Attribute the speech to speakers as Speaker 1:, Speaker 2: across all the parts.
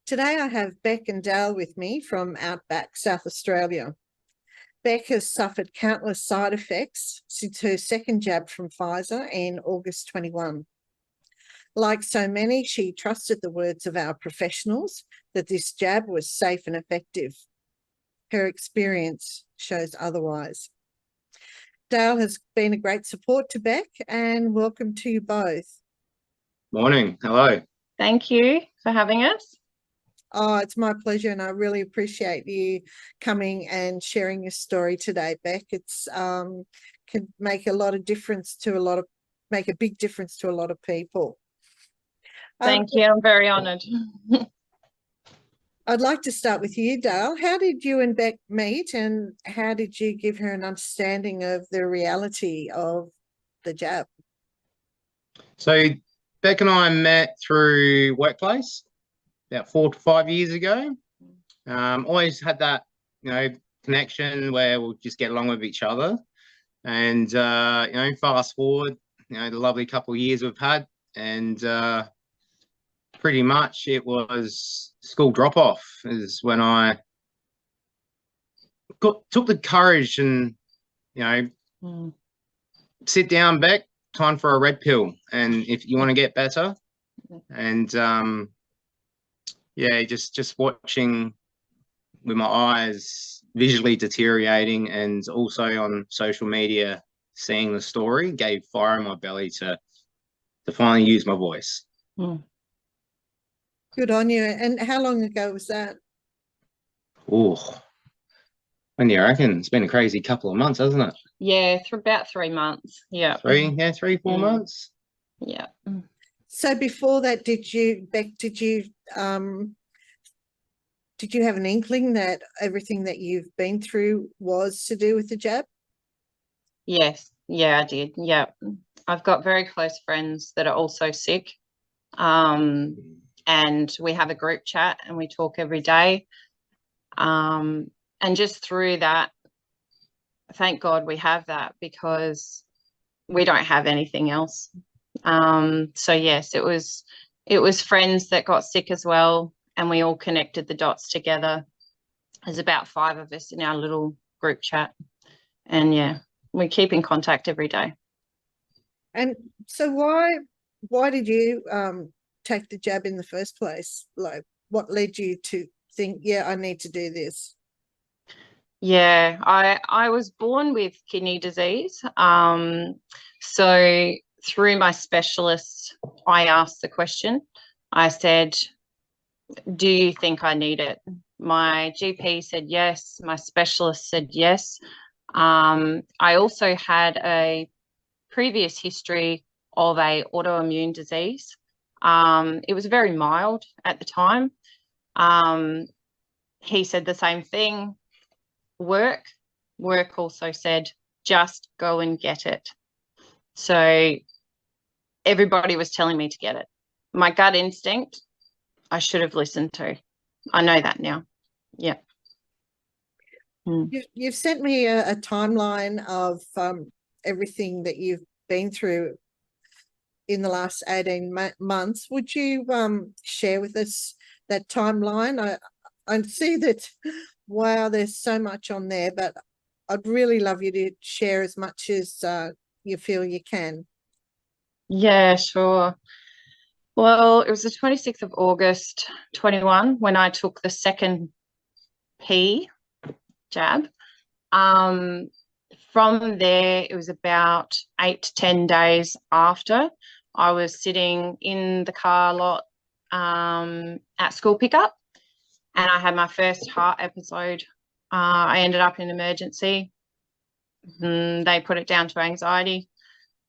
Speaker 1: Today I have Beck and Dale with me from Outback, South Australia. Beck has suffered countless side effects since her second jab from Pfizer in August 21. Like so many, she trusted the words of our professionals that this jab was safe and effective. Her experience shows otherwise. Dale has been a great support to Beck, and welcome to you both.
Speaker 2: Morning. Hello.
Speaker 3: Thank you for having us.
Speaker 1: Oh, it's my pleasure, and I really appreciate you coming and sharing your story today, Beck. It's can make a lot of difference to make a big difference to a lot of people.
Speaker 3: Thank you. I'm very honoured.
Speaker 1: I'd like to start with you, Dale. How did you and Beck meet, and how did you give her an understanding of the reality of the jab?
Speaker 2: So Beck and I met through workplace about 4 to 5 years ago. Always had that, connection where we'll just get along with each other. And, fast forward, the lovely couple of years we've had, and pretty much it was school drop-off is when I took the courage and, sit down, Beck, time for a red pill. And if you want to get better, and just watching with my eyes visually deteriorating, and also on social media seeing the story gave fire in my belly to finally use my voice.
Speaker 1: Good on you. And how long ago was that?
Speaker 2: Oh, when do you reckon? It's been a crazy couple of months, hasn't it?
Speaker 3: Yeah, for about 3 months. Yeah.
Speaker 2: 3, 4 months.
Speaker 3: Yeah.
Speaker 1: So before that, Beck, did you have an inkling that everything that you've been through was to do with the jab?
Speaker 3: Yes. Yeah, I did. Yeah. I've got very close friends that are also sick. And we have a group chat and we talk every day. And just through that, thank God we have that, because we don't have anything else. So yes, it was friends that got sick as well, and we all connected the dots together. There's about 5 of us in our little group chat, and yeah, we keep in contact every day.
Speaker 1: And so why did you take the jab in the first place? Like, what led you to think, yeah, I need to do this?
Speaker 3: Yeah, I was born with kidney disease. So through my specialist, I asked the question. I said, do you think I need it? My GP said yes. My specialist said yes. I also had a previous history of a autoimmune disease. It was very mild at the time. He said the same thing. Work also said, just go and get it. So everybody was telling me to get it. My gut instinct, I should have listened to. I know that now. Yeah.
Speaker 1: You've sent me a timeline of everything that you've been through in the last 18 months. Would you share with us that timeline? I see that, wow, there's so much on there, but I'd really love you to share as much as you feel you can.
Speaker 3: Yeah, sure. Well, it was the 26th of August 21 when I took the second P jab. From there, it was about 8 to 10 days after, I was sitting in the car lot at school pickup, and I had my first heart episode. I ended up in emergency. They put it down to anxiety,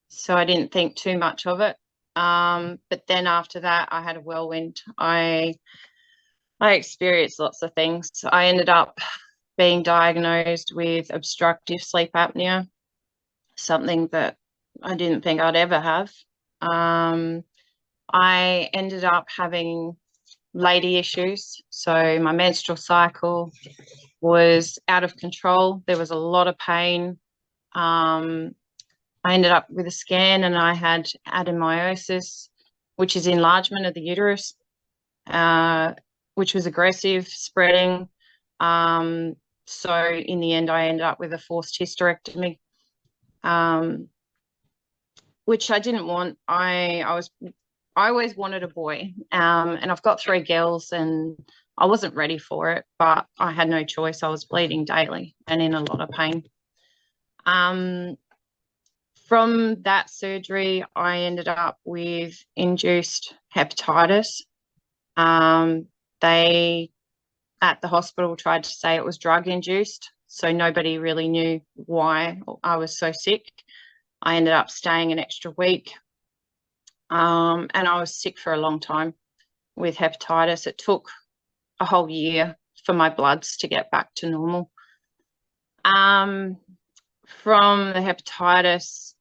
Speaker 3: so I didn't think too much of it. But then after that, I had a whirlwind. I experienced lots of things. I ended up being diagnosed with obstructive sleep apnea, something that I didn't think I'd ever have. I ended up having lady issues. So my menstrual cycle was out of control. There was a lot of pain. I ended up with a scan and I had adenomyosis, which is enlargement of the uterus. which was aggressive, spreading. So in the end, I ended up with a forced hysterectomy, which I didn't want. I always wanted a boy, and I've got 3 girls, and I wasn't ready for it, but I had no choice. I was bleeding daily and in a lot of pain. From that surgery, I ended up with induced hepatitis. They at the hospital tried to say it was drug induced, so nobody really knew why I was so sick. I ended up staying an extra week, and I was sick for a long time with hepatitis. It took a whole year for my bloods to get back to normal. From the hepatitis,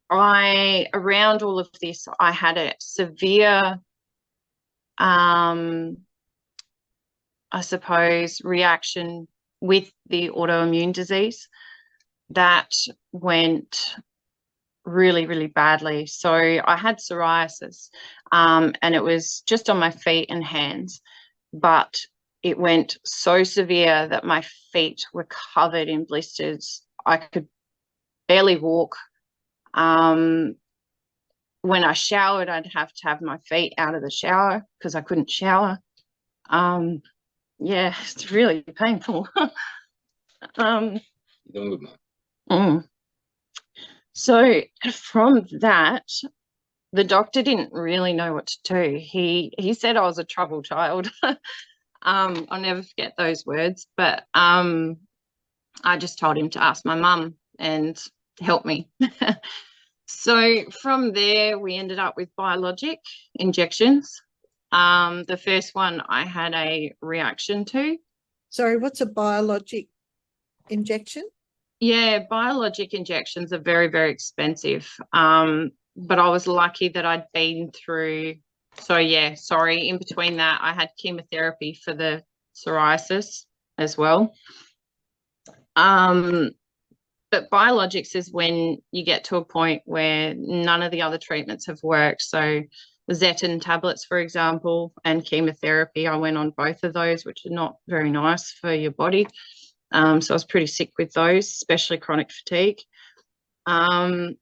Speaker 3: around all of this, I had a severe, I suppose, reaction with the autoimmune disease that went really, really badly. So I had psoriasis, and it was just on my feet and hands, but it went so severe that my feet were covered in blisters. I could barely walk. When I showered, I'd have to have my feet out of the shower because I couldn't shower. Yeah, it's really painful.
Speaker 2: You're doing good, mate.
Speaker 3: So from that, the doctor didn't really know what to do. He said I was a troubled child. I'll never forget those words, but I just told him to ask my mum and help me. So from there, we ended up with biologic injections. The first one I had a reaction to.
Speaker 1: Sorry, what's a biologic injection?
Speaker 3: Yeah, biologic injections are very, very expensive. But I was lucky that I'd been through. So yeah, sorry. In between that, I had chemotherapy for the psoriasis as well. But biologics is when you get to a point where none of the other treatments have worked. So Zeton tablets, for example, and chemotherapy, I went on both of those, which are not very nice for your body. So I was pretty sick with those, especially chronic fatigue. So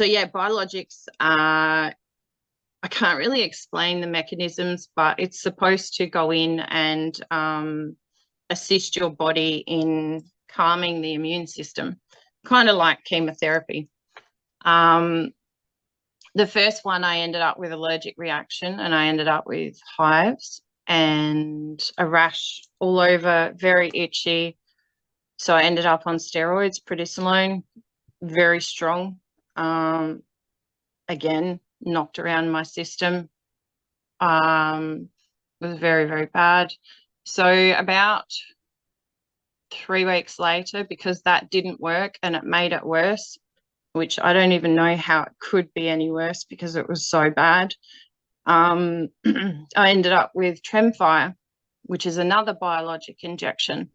Speaker 3: yeah, biologics, I can't really explain the mechanisms, but it's supposed to go in and assist your body in calming the immune system, kind of like chemotherapy. The first one, I ended up with allergic reaction, and I ended up with hives and a rash all over, very itchy. So I ended up on steroids, prednisolone, very strong. Again, knocked around my system. It was very, very bad. So about 3 weeks later, because that didn't work and it made it worse, which I don't even know how it could be any worse because it was so bad. I ended up with Tremfya, which is another biologic injection.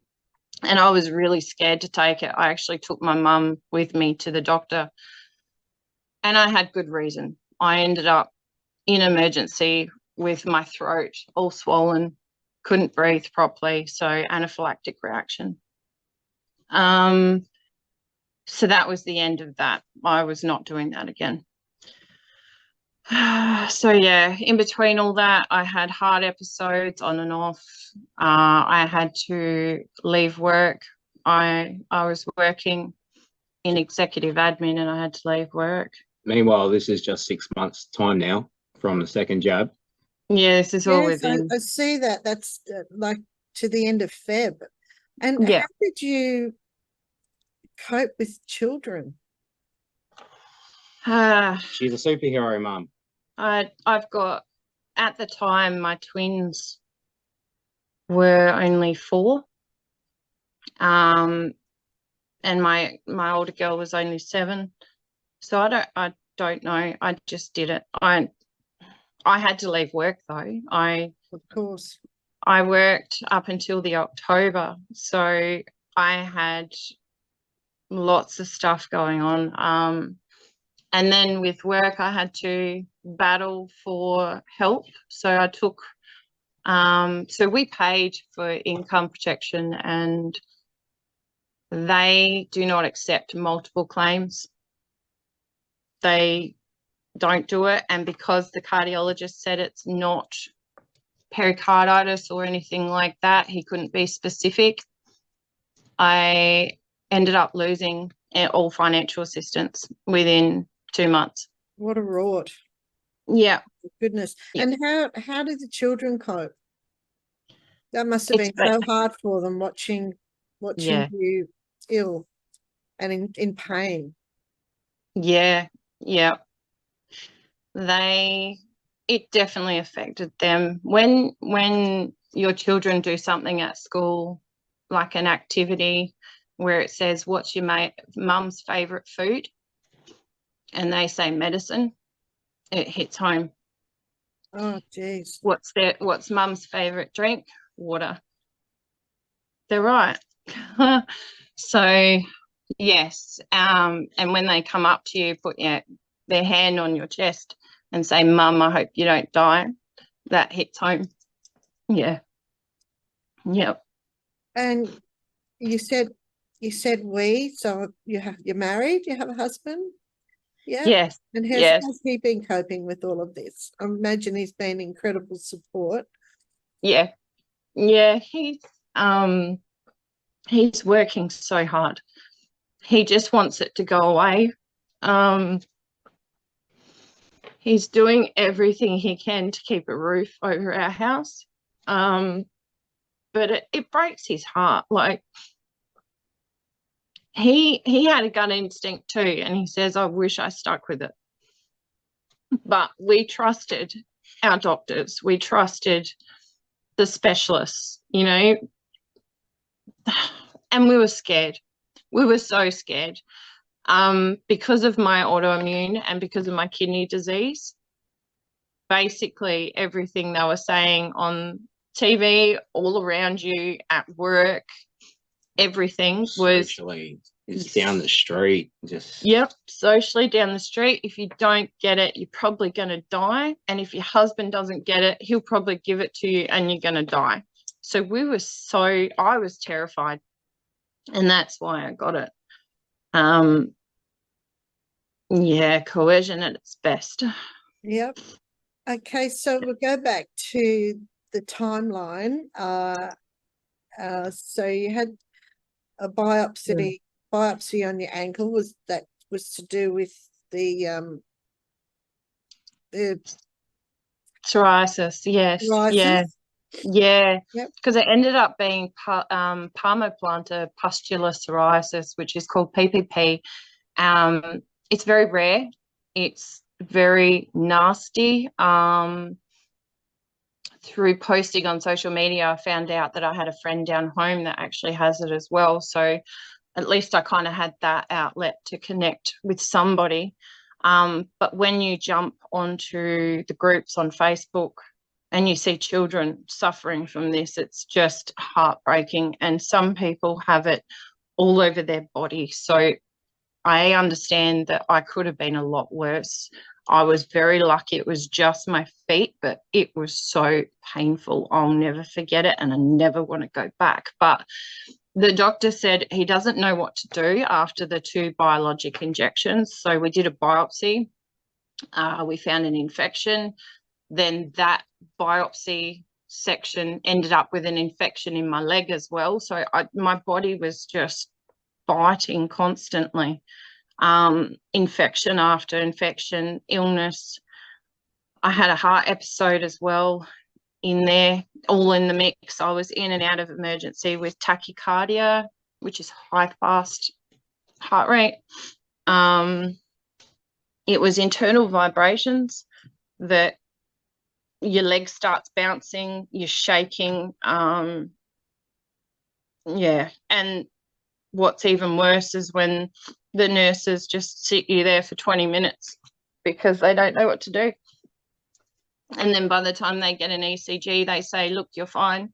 Speaker 3: And I was really scared to take it. I actually took my mum with me to the doctor, and I had good reason. I ended up in emergency with my throat all swollen, couldn't breathe properly, so anaphylactic reaction. So that was the end of that. I was not doing that again. So yeah, in between all that, I had heart episodes on and off. I had to leave work. I was working in executive admin, and I had to leave work.
Speaker 2: Meanwhile, this is just 6 months' time now from the second jab.
Speaker 3: Yeah, this is all
Speaker 1: Yes,
Speaker 3: within.
Speaker 1: I see that. That's like to the end of Feb. And
Speaker 3: Yeah.
Speaker 1: how did you cope with children?
Speaker 2: She's a superhero mum.
Speaker 3: I've got, at the time, my twins were only 4. And my older girl was only 7. So I don't know. I just did it. I had to leave work though.
Speaker 1: Of course.
Speaker 3: I worked up until the October, so I had lots of stuff going on. And then with work, I had to battle for help. So I took So we paid for income protection, and they do not accept multiple claims. They don't do it. And because the cardiologist said it's not pericarditis or anything like that, he couldn't be specific, I ended up losing all financial assistance within 2 months.
Speaker 1: What a rort.
Speaker 3: Yeah.
Speaker 1: Goodness.
Speaker 3: Yeah.
Speaker 1: And how did the children cope? That must have been so hard for them watching
Speaker 3: Yeah.
Speaker 1: you ill and in pain.
Speaker 3: Yeah. Yeah. It definitely affected them. When your children do something at school, like an activity where it says, what's your mum's favorite food? And they say medicine, it hits home.
Speaker 1: Oh, geez.
Speaker 3: What's mum's favorite drink? Water. They're right. So yes. And when they come up to you, put their hand on your chest and say, Mum, I hope you don't die, that hits home. Yeah. Yep.
Speaker 1: And you said so you're married, you have a husband? Yeah.
Speaker 3: Yes.
Speaker 1: And
Speaker 3: Yes.
Speaker 1: has he been coping with all of this? I imagine he's been incredible support.
Speaker 3: Yeah. Yeah. He's working so hard. He just wants it to go away. He's doing everything he can to keep a roof over our house. But it breaks his heart. Like, he had a gut instinct too, and he says, I wish I stuck with it. But we trusted our doctors. We trusted the specialists, and we were scared. We were so scared. Because of my autoimmune and because of my kidney disease, basically everything they were saying on TV, all around you, at work, everything was
Speaker 4: socially. It's down the street.
Speaker 3: Socially down the street. If you don't get it, you're probably going to die. And if your husband doesn't get it, he'll probably give it to you and you're going to die. So I was terrified. And that's why I got it. Coercion at its best.
Speaker 1: Yep. Okay, so we'll go back to the timeline. So you had a biopsy on your ankle. Was to do with the
Speaker 3: psoriasis? Yes.
Speaker 1: psoriasis?
Speaker 3: Yeah.
Speaker 1: Yep.
Speaker 3: Because it ended up being palmoplantar pustular psoriasis, which is called PPP. It's very rare. It's very nasty. Through posting on social media, I found out that I had a friend down home that actually has it as well. So at least I kind of had that outlet to connect with somebody. But when you jump onto the groups on Facebook and you see children suffering from this, it's just heartbreaking. And some people have it all over their body. So I understand that I could have been a lot worse. I was very lucky it was just my feet, but it was so painful. I'll never forget it, and I never want to go back. But the doctor said he doesn't know what to do after the 2 biologic injections. So we did a biopsy. We found an infection. Then that biopsy section ended up with an infection in my leg as well. So my body was just biting constantly. Infection after infection, illness. I had a heart episode as well in there, all in the mix. I was in and out of emergency with tachycardia, which is high fast heart rate. It was internal vibrations that your leg starts bouncing, you're shaking. And what's even worse is when the nurses just sit you there for 20 minutes because they don't know what to do. And then by the time they get an ECG, they say, look, you're fine.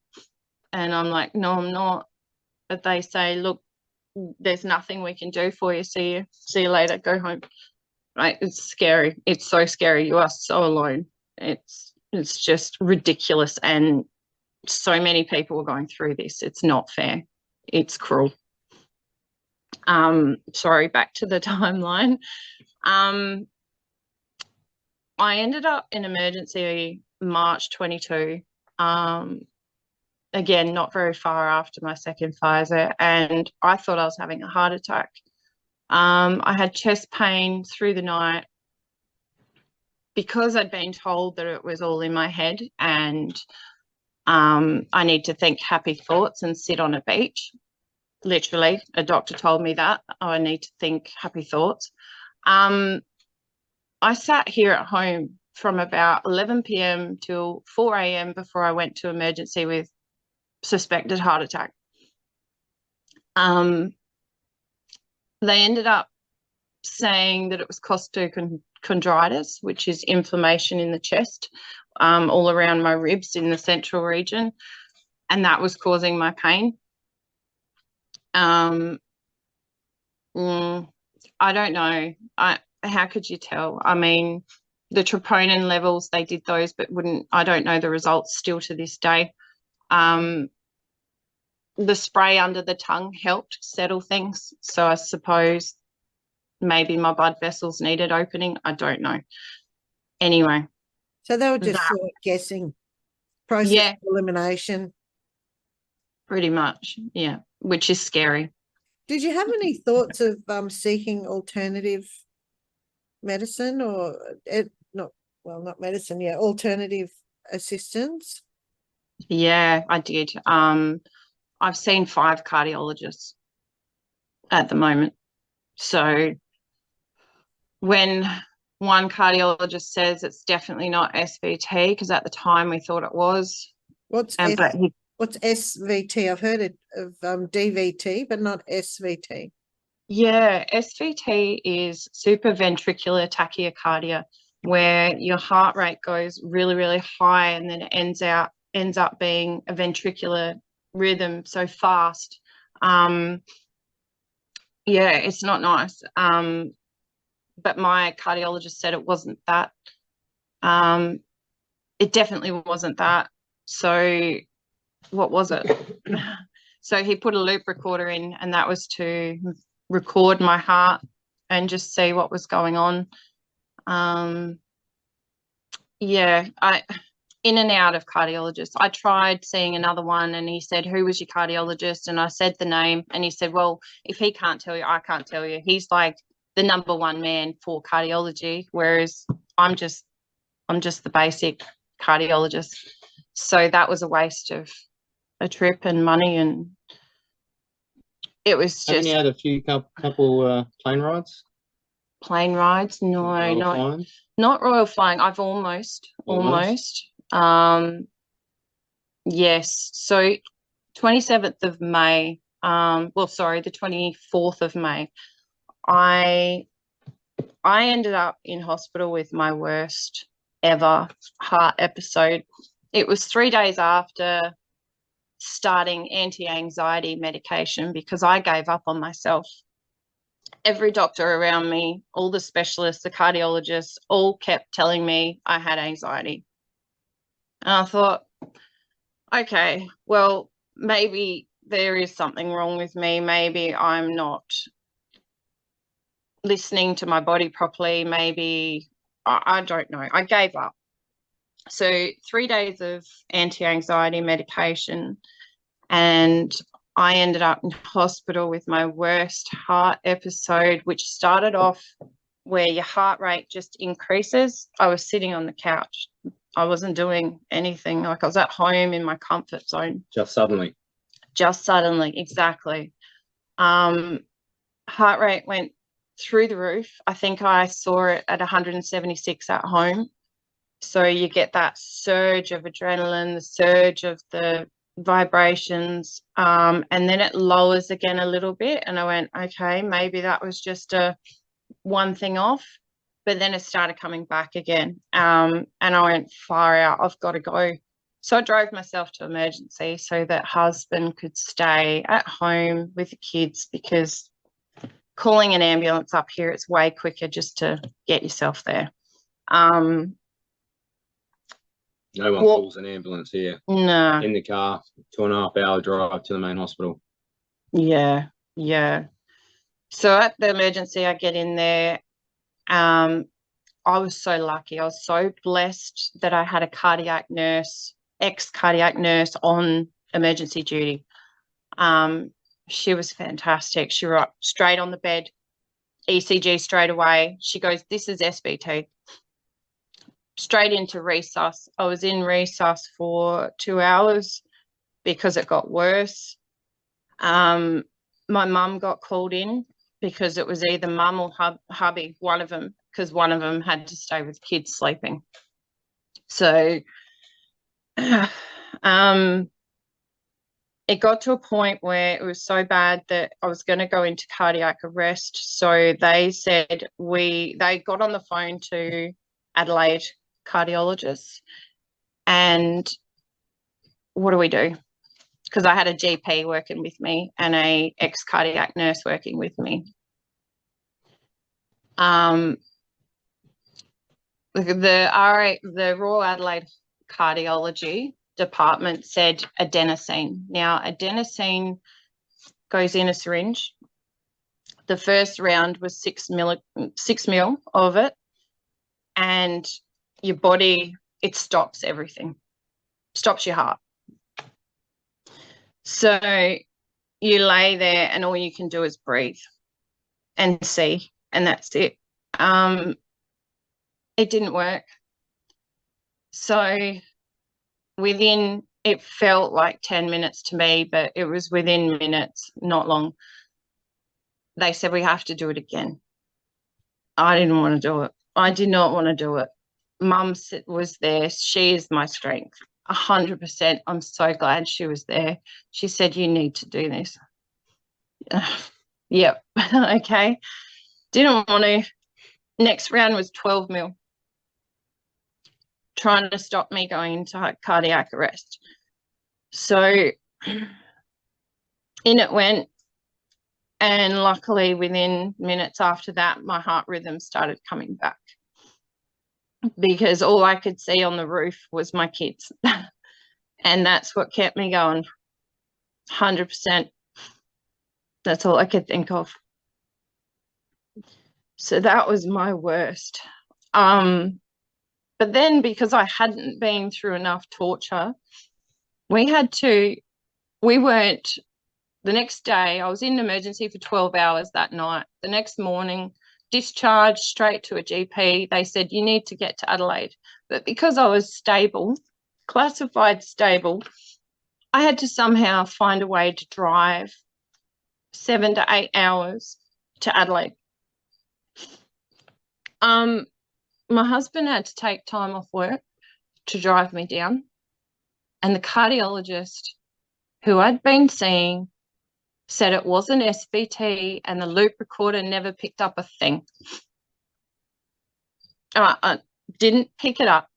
Speaker 3: And I'm like, no, I'm not. But they say, look, there's nothing we can do for you. See you later. Go home. Right? It's scary. It's so scary. You are so alone. It's just ridiculous. And so many people were going through this. It's not fair. It's cruel. Sorry, back to the timeline. I ended up in emergency March 22. Again, not very far after my second Pfizer, and I thought I was having a heart attack. I had chest pain through the night because I'd been told that it was all in my head, and I need to think happy thoughts and sit on a beach. Literally, a doctor told me that. Oh, I need to think happy thoughts. I sat here at home from about 11 p.m. till 4 a.m. before I went to emergency with suspected heart attack. They ended up saying that it was costochondritis, which is inflammation in the chest, all around my ribs in the central region, and that was causing my pain. I don't know. How could you tell? I mean, the troponin levels, they did those, but I don't know the results still to this day. The spray under the tongue helped settle things. So I suppose maybe my blood vessels needed opening. I don't know. Anyway.
Speaker 1: So they were just sort of guessing, process of elimination.
Speaker 3: Pretty much, yeah, which is scary.
Speaker 1: Did you have any thoughts of seeking alternative medicine or not medicine, alternative assistance?
Speaker 3: Yeah, I did. I've seen 5 cardiologists at the moment. So when one cardiologist says it's definitely not SVT, because at the time we thought it was.
Speaker 1: What's SVT? I've heard of DVT, but not SVT.
Speaker 3: Yeah, SVT is supraventricular tachycardia, where your heart rate goes really, really high, and then it ends up being a ventricular rhythm so fast. Yeah, it's not nice. But my cardiologist said it wasn't that. It definitely wasn't that. So what was it? So he put a loop recorder in, and that was to record my heart and just see what was going on. Yeah, in and out of cardiologists. I tried seeing another one, and he said, "Who was your cardiologist?" And I said the name, and he said, "Well, if he can't tell you, I can't tell you. He's like the #1 man for cardiology, whereas I'm just the basic cardiologist." So that was a waste of a trip and money, and it was just.
Speaker 2: Haven't you had a few couple plane rides?
Speaker 3: Plane rides? No, not royal flying. I've almost. Yes. So 27th of May, the 24th of May, I ended up in hospital with my worst ever heart episode. It was 3 days after starting anti-anxiety medication because I gave up on myself. Every doctor around me, all the specialists, the cardiologists, all kept telling me I had anxiety. And I thought, okay, well, maybe there is something wrong with me. Maybe I'm not listening to my body properly. Maybe, I don't know. I gave up. So 3 days of anti-anxiety medication, and I ended up in hospital with my worst heart episode, which started off where your heart rate just increases. I was sitting on the couch. I wasn't doing anything. Like I was at home in my comfort zone.
Speaker 2: Just suddenly,
Speaker 3: exactly. Heart rate went through the roof. I think I saw it at 176 at home. So you get that surge of adrenaline, the surge of the vibrations, and then it lowers again a little bit. And I went, okay, maybe that was just one thing off. But then it started coming back again. And I went, far out, I've got to go. So I drove myself to emergency so that husband could stay at home with the kids, because calling an ambulance up here, it's way quicker just to get yourself there.
Speaker 4: No one
Speaker 3: Well-
Speaker 4: calls an ambulance here.
Speaker 3: No.
Speaker 4: In the car, 2.5 hour drive to the main hospital.
Speaker 3: Yeah, yeah. So at the emergency, I get in there. I was so lucky. I was so blessed that I had a cardiac nurse, ex-cardiac nurse on emergency duty. She was fantastic. She was straight on the bed, ECG straight away. She goes, "This is SVT." Straight into resus. I was in resus for 2 hours because it got worse. My mum got called in because it was either mum or hubby, one of them, because one of them had to stay with kids sleeping. So it got to a point where it was so bad that I was going to go into cardiac arrest. So they said they got on the phone to Adelaide cardiologists, and what do we do? Because I had a GP working with me and a ex-cardiac nurse working with me. The Royal Adelaide Cardiology Department said adenosine. Now, adenosine goes in a syringe. The first round was 6 mil of it, and your body, it stops everything, stops your heart. So you lay there and all you can do is breathe and see, and that's it. It didn't work. So it felt like 10 minutes to me, but it was within minutes, not long. They said, "We have to do it again." I didn't want to do it. I did not want to do it. Mum was there. She is my strength. 100%. I'm so glad she was there. She said, "You need to do this." Yep. Okay. Didn't want to. Next round was 12 mil. Trying to stop me going into cardiac arrest. So in it went. And luckily, within minutes after that, my heart rhythm started coming back, because all I could see on the roof was my kids. And that's what kept me going. 100%. That's all I could think of. So that was my worst. But then, because I hadn't been through enough torture, the next day, I was in emergency for 12 hours that night. The next morning, discharged straight to a GP. They said, "You need to get to Adelaide." But because I was stable, classified stable, I had to somehow find a way to drive 7 to 8 hours to Adelaide. My husband had to take time off work to drive me down. And the cardiologist who I'd been seeing said it wasn't SVT, and the loop recorder never picked up a thing. I didn't pick it up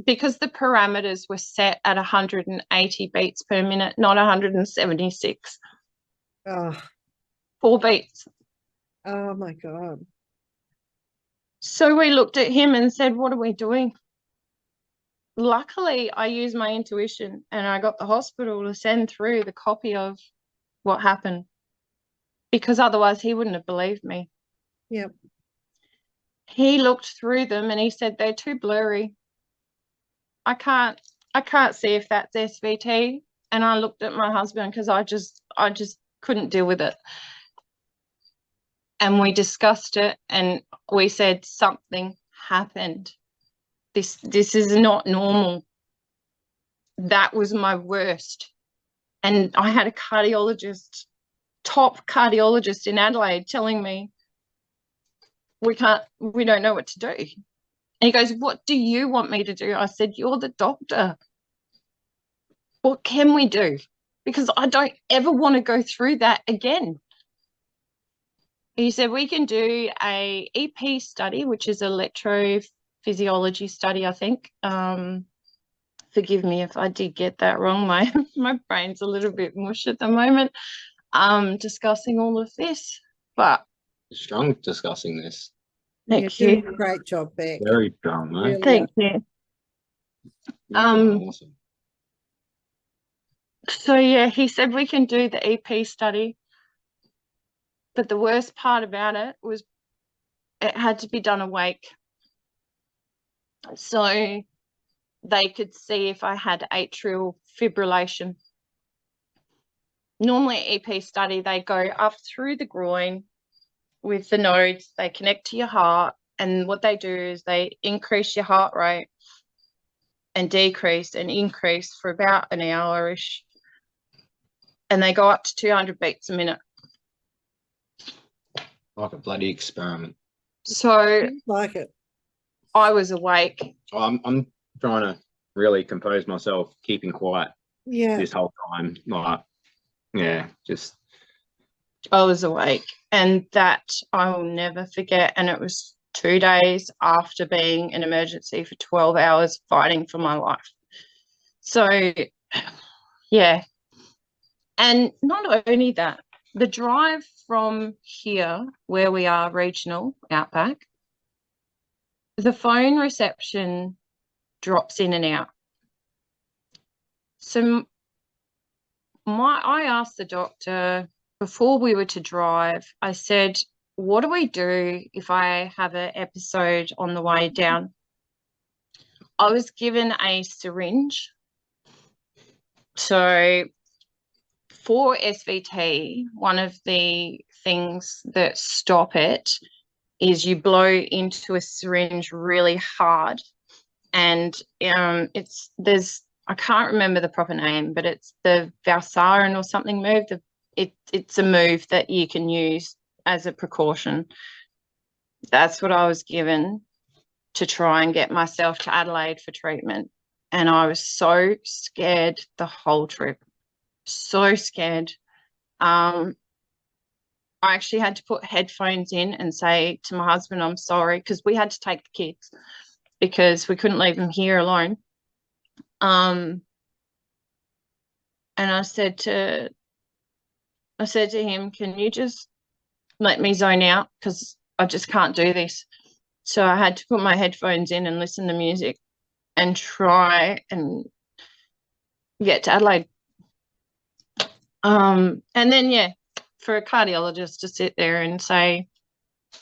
Speaker 3: because the parameters were set at 180 beats per minute, not 176.
Speaker 1: Oh,
Speaker 3: 4 beats.
Speaker 1: oh my God.
Speaker 3: So we looked at him and said, "What are we doing?" Luckily, I used my intuition and I got the hospital to send through the copy of what happened, because otherwise he wouldn't have believed me.
Speaker 1: Yep.
Speaker 3: He looked through them and he said, "They're too blurry. I can't see if that's SVT." And I looked at my husband because I just couldn't deal with it. And we discussed it and we said, something happened. This is not normal. That was my worst. And I had a cardiologist, top cardiologist in Adelaide, telling me, we don't know what to do. And he goes, "What do you want me to do?" I said, "You're the doctor. What can we do? Because I don't ever want to go through that again." He said, "We can do a EP study, which is electrophysiology study, I think." Forgive me if I did get that wrong. My brain's a little bit mush at the moment, discussing all of this. But
Speaker 4: Strong discussing this.
Speaker 3: thank
Speaker 1: You're
Speaker 3: you.
Speaker 1: doing a great job, Beck.
Speaker 4: Very strong, mate.
Speaker 1: Really
Speaker 3: Thank you.
Speaker 4: Awesome.
Speaker 3: So yeah, he said we can do the EP study, but the worst part about it was it had to be done awake. So they could see if I had atrial fibrillation. Normally EP study, they go up through the groin with the nodes, they connect to your heart, and what they do is they increase your heart rate and decrease and increase for about an hour-ish. And they go up to 200 beats a minute.
Speaker 4: Like a bloody experiment.
Speaker 3: So
Speaker 1: Like it.
Speaker 3: I was awake.
Speaker 4: I'm trying to really compose myself, keeping quiet
Speaker 1: Yeah.
Speaker 4: this whole time. Like, yeah, just
Speaker 3: I was awake, and that I will never forget. And it was 2 days after being in emergency for 12 hours fighting for my life. So, yeah. And not only that, the drive from here, where we are regional, outback, the phone reception drops in and out. So I asked the doctor before we were to drive, I said, what do we do if I have an episode on the way down? I was given a syringe. So for SVT, one of the things that stop it is you blow into a syringe really hard, and I can't remember the proper name, but it's the Valsarin or something move. It's a move that you can use as a precaution. That's what I was given to try and get myself to Adelaide for treatment. And I was so scared the whole trip. So scared. I actually had to put headphones in and say to my husband, I'm sorry, because we had to take the kids because we couldn't leave them here alone. And I said to him, can you just let me zone out, because I just can't do this. So I had to put my headphones in and listen to music and try and get to Adelaide. And then, yeah, for a cardiologist to sit there and say,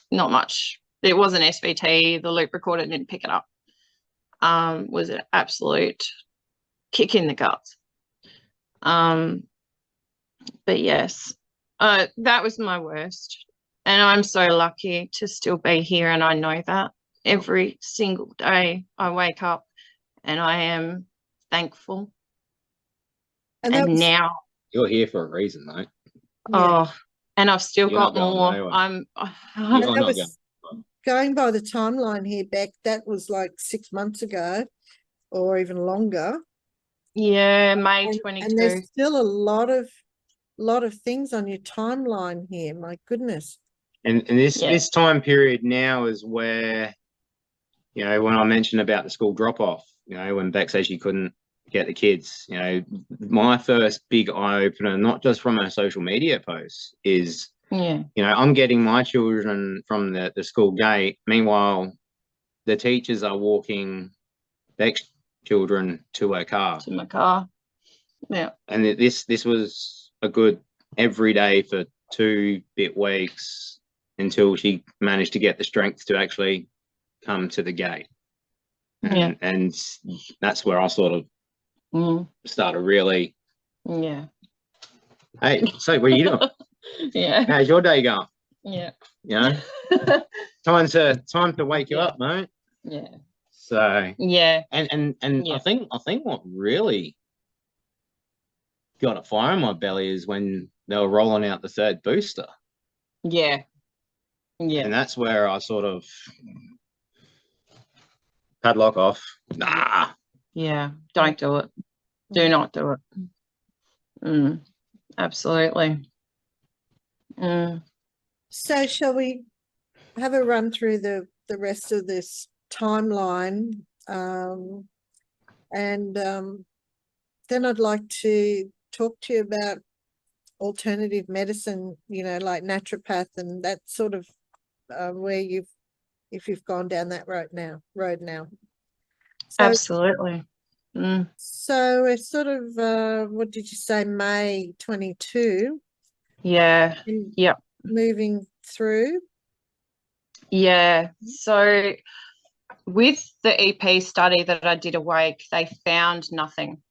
Speaker 3: not much. It was an SVT. The loop recorder didn't pick it up. Was an absolute kick in the guts. But yes, that was my worst. And I'm so lucky to still be here. And I know that every single day I wake up and I am thankful.
Speaker 1: And
Speaker 3: now
Speaker 4: you're here for a reason, though.
Speaker 3: Oh, and I've still
Speaker 4: You're
Speaker 3: got
Speaker 4: not going
Speaker 3: more.
Speaker 4: nowhere.
Speaker 3: I'm
Speaker 4: You're
Speaker 1: that
Speaker 4: not
Speaker 1: was going by the timeline here, Beck, that was like 6 months ago or even longer.
Speaker 3: yeah, May
Speaker 1: And
Speaker 3: 22.
Speaker 1: there's still a lot of things on your timeline here. My goodness.
Speaker 2: And this time period now is where, you know, when I mentioned about the school drop off, you know, when Beck says she couldn't get the kids, you know, my first big eye opener, not just from her social media posts, is,
Speaker 3: Yeah.
Speaker 2: you know, I'm getting my children from the school gate. Meanwhile, the teachers are walking Beck's children to her car.
Speaker 3: To my car. Yeah.
Speaker 2: And this was a good every day for 2 bit weeks until she managed to get the strength to actually come to the gate.
Speaker 3: Yeah.
Speaker 2: And that's where I sort of started really.
Speaker 3: Yeah.
Speaker 2: Hey, so what are you doing?
Speaker 3: Yeah.
Speaker 2: How's your day going?
Speaker 3: Yeah.
Speaker 2: You know, time to wake you up, mate.
Speaker 3: Yeah.
Speaker 2: So
Speaker 3: yeah.
Speaker 2: And
Speaker 3: Yeah.
Speaker 2: I think what really got a fire in my belly is when they were rolling out the 3rd booster.
Speaker 3: Yeah. Yeah.
Speaker 2: And that's where I sort of padlock off. Nah.
Speaker 3: Yeah. Don't do it. Do not do it. Absolutely.
Speaker 1: So shall we have a run through the rest of this timeline? And then I'd like to talk to you about alternative medicine, you know, like naturopath and that sort of where if you've gone down that road now. So
Speaker 3: Absolutely.
Speaker 1: So we're sort of, what did you say, May 22,
Speaker 3: Yeah.
Speaker 1: and
Speaker 3: Yep.
Speaker 1: moving through.
Speaker 3: Yeah. So with the EP study that I did awake, they found nothing.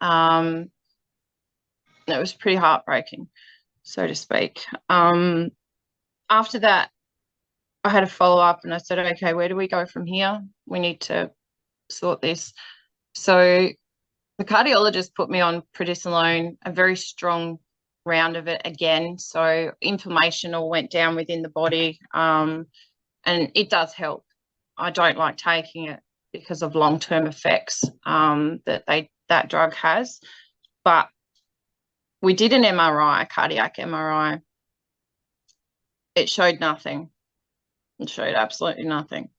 Speaker 3: It was pretty heartbreaking, so to speak. After that, I had a follow-up and I said, okay, where do we go from here? We need to sort this. So the cardiologist put me on prednisolone, a very strong round of it again. So inflammation all went down within the body, and it does help. I don't like taking it because of long-term effects that drug has. But we did an MRI, a cardiac MRI. It showed nothing. It showed absolutely nothing,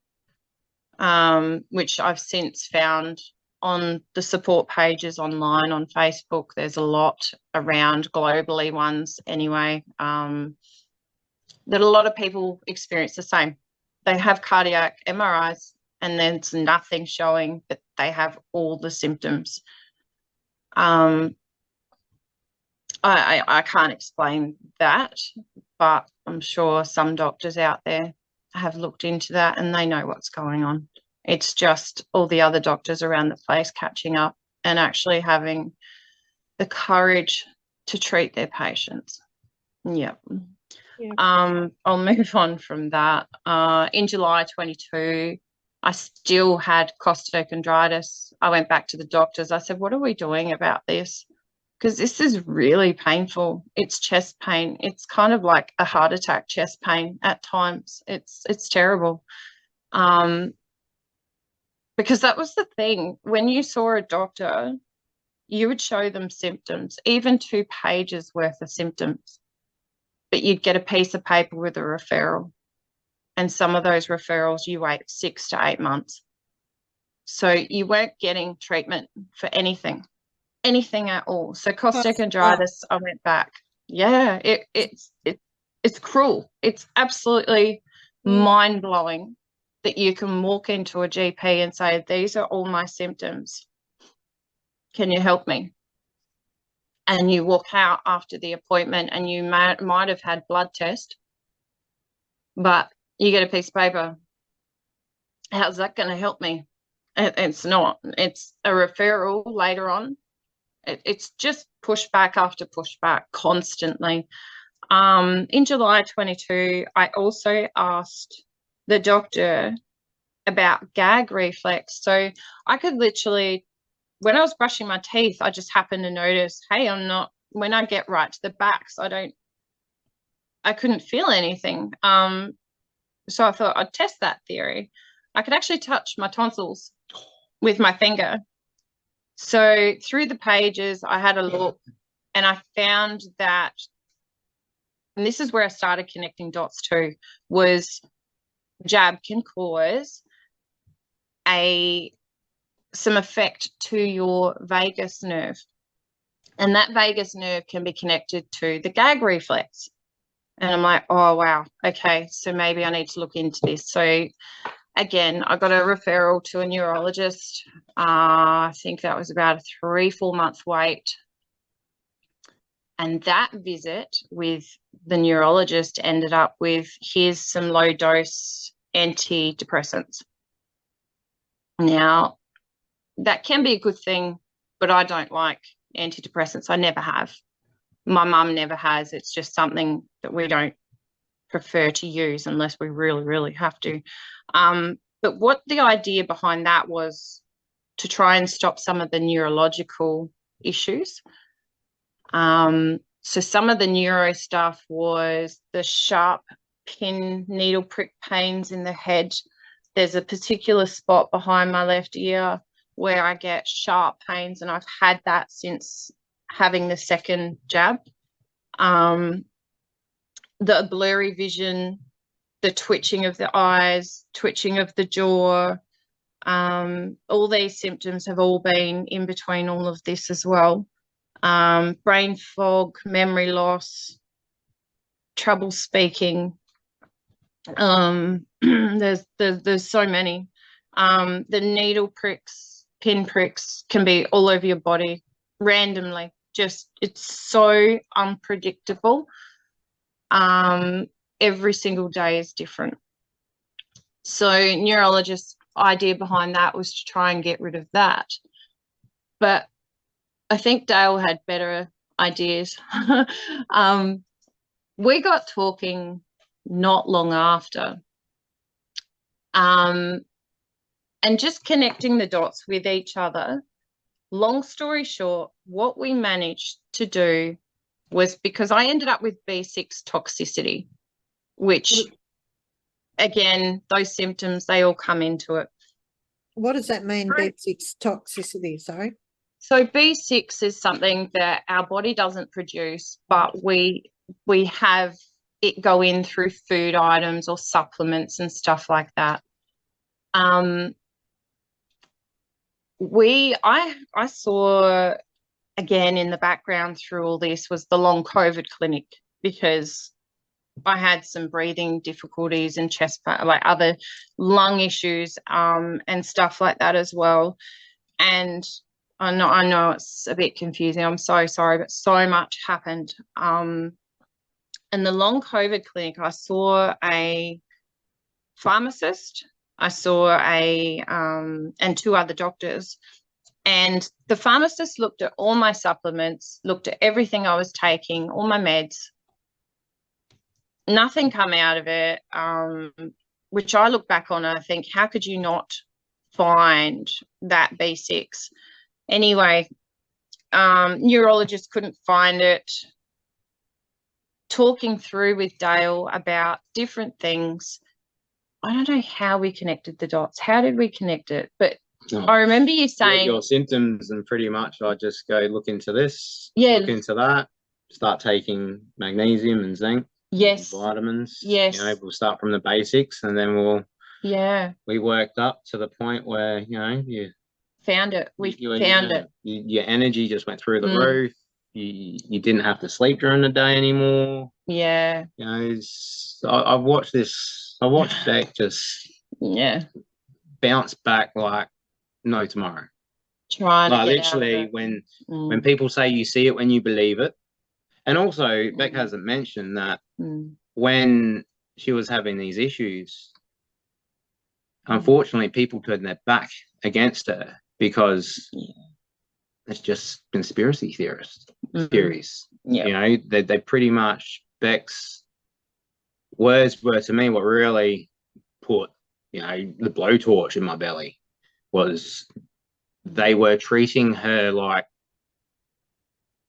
Speaker 3: which I've since found on the support pages online on Facebook. There's a lot around globally ones anyway, that a lot of people experience the same. They have cardiac MRIs and there's nothing showing that they have all the symptoms. I can't explain that, but I'm sure some doctors out there have looked into that and they know what's going on. It's just all the other doctors around the place catching up and actually having the courage to treat their patients. Yep.
Speaker 1: Yeah.
Speaker 3: I'll move on from that. In July 22, I still had costochondritis. I went back to the doctors. I said, what are we doing about this? Because this is really painful. It's chest pain. It's kind of like a heart attack chest pain at times. It's terrible. Because that was the thing. When you saw a doctor, you would show them symptoms, even 2 pages worth of symptoms, but you'd get a piece of paper with a referral. And some of those referrals, you wait 6 to 8 months. So you weren't getting treatment for anything at all. So costochondritis, I went back. Yeah, it's cruel. It's absolutely mind-blowing that you can walk into a GP and say, these are all my symptoms. Can you help me? And you walk out after the appointment and you might have had blood test, but you get a piece of paper. How's that going to help me? It's not. It's a referral later on. It's just pushback after pushback constantly. In July 22, I also asked the doctor about gag reflex. So I could literally, when I was brushing my teeth, I just happened to notice, hey, when I get right to the backs, I couldn't feel anything. So I thought I'd test that theory. I could actually touch my tonsils with my finger. So through the pages, I had a look and I found that, and this is where I started connecting dots too, was jab can cause some effect to your vagus nerve. And that vagus nerve can be connected to the gag reflex. And I'm like, oh, wow. Okay, so maybe I need to look into this. So again, I got a referral to a neurologist. I think that was about a 3-4 month wait. And that visit with the neurologist ended up with, here's some low dose antidepressants. Now, that can be a good thing, but I don't like antidepressants. I never have. My mum never has. It's just something that we don't prefer to use unless we really, really have to. But what the idea behind that was to try and stop some of the neurological issues. So some of the neuro stuff was the sharp pin needle prick pains in the head. There's a particular spot behind my left ear where I get sharp pains, and I've had that since having the second jab. The blurry vision, the twitching of the eyes, twitching of the jaw, all these symptoms have all been in between all of this as well. Brain fog, memory loss, trouble speaking. There's so many. The needle pricks pinpricks can be all over your body randomly. Just, it's so unpredictable. Every single day is different. So neurologist's idea behind that was to try and get rid of that. But I think Dale had better ideas. We got talking not long after. And just connecting the dots with each other. Long story short, what we managed to do was, because I ended up with B6 toxicity, which, again, those symptoms, they all come into it.
Speaker 1: What does that mean, B6 toxicity? Sorry.
Speaker 3: So B6 is something that our body doesn't produce, but we have it go in through food items or supplements and stuff like that. I saw, again, in the background through all this was the long COVID clinic, because I had some breathing difficulties and chest pain, like other lung issues, and stuff like that as well. And I know it's a bit confusing. I'm so sorry, but so much happened. In the long COVID clinic, I saw a pharmacist, I saw and two other doctors. And the pharmacist looked at all my supplements, looked at everything I was taking, all my meds. Nothing come out of it, which I look back on and I think, how could you not find that B6? Anyway, neurologist couldn't find it. Talking through with Dale about different things, I don't know how we connected the dots. How did we connect it? But I remember you saying
Speaker 4: your symptoms, and pretty much I just go look into this,
Speaker 3: Yeah.
Speaker 4: look into that, start taking magnesium and zinc,
Speaker 3: yes,
Speaker 4: vitamins.
Speaker 3: Yes.
Speaker 4: You know, we'll start from the basics, and then
Speaker 3: yeah,
Speaker 4: we worked up to the point where, you know,
Speaker 3: found it. We found it.
Speaker 4: Your energy just went through the
Speaker 3: Mm.
Speaker 4: roof. You didn't have to sleep during the day anymore.
Speaker 3: Yeah,
Speaker 4: You know, I've watched this. I watched Beck just
Speaker 3: yeah.
Speaker 4: bounce back like no tomorrow.
Speaker 3: Trying
Speaker 4: Like
Speaker 3: to get out of
Speaker 4: literally,
Speaker 3: it.
Speaker 4: when people say you see it when you believe it, and also Beck hasn't mentioned that when she was having these issues, unfortunately, people turned their back against her because it's just conspiracy theories.
Speaker 3: Yeah.
Speaker 4: You know, they pretty much, Beck's words were to me what really put, you know, the blowtorch in my belly was they were treating her like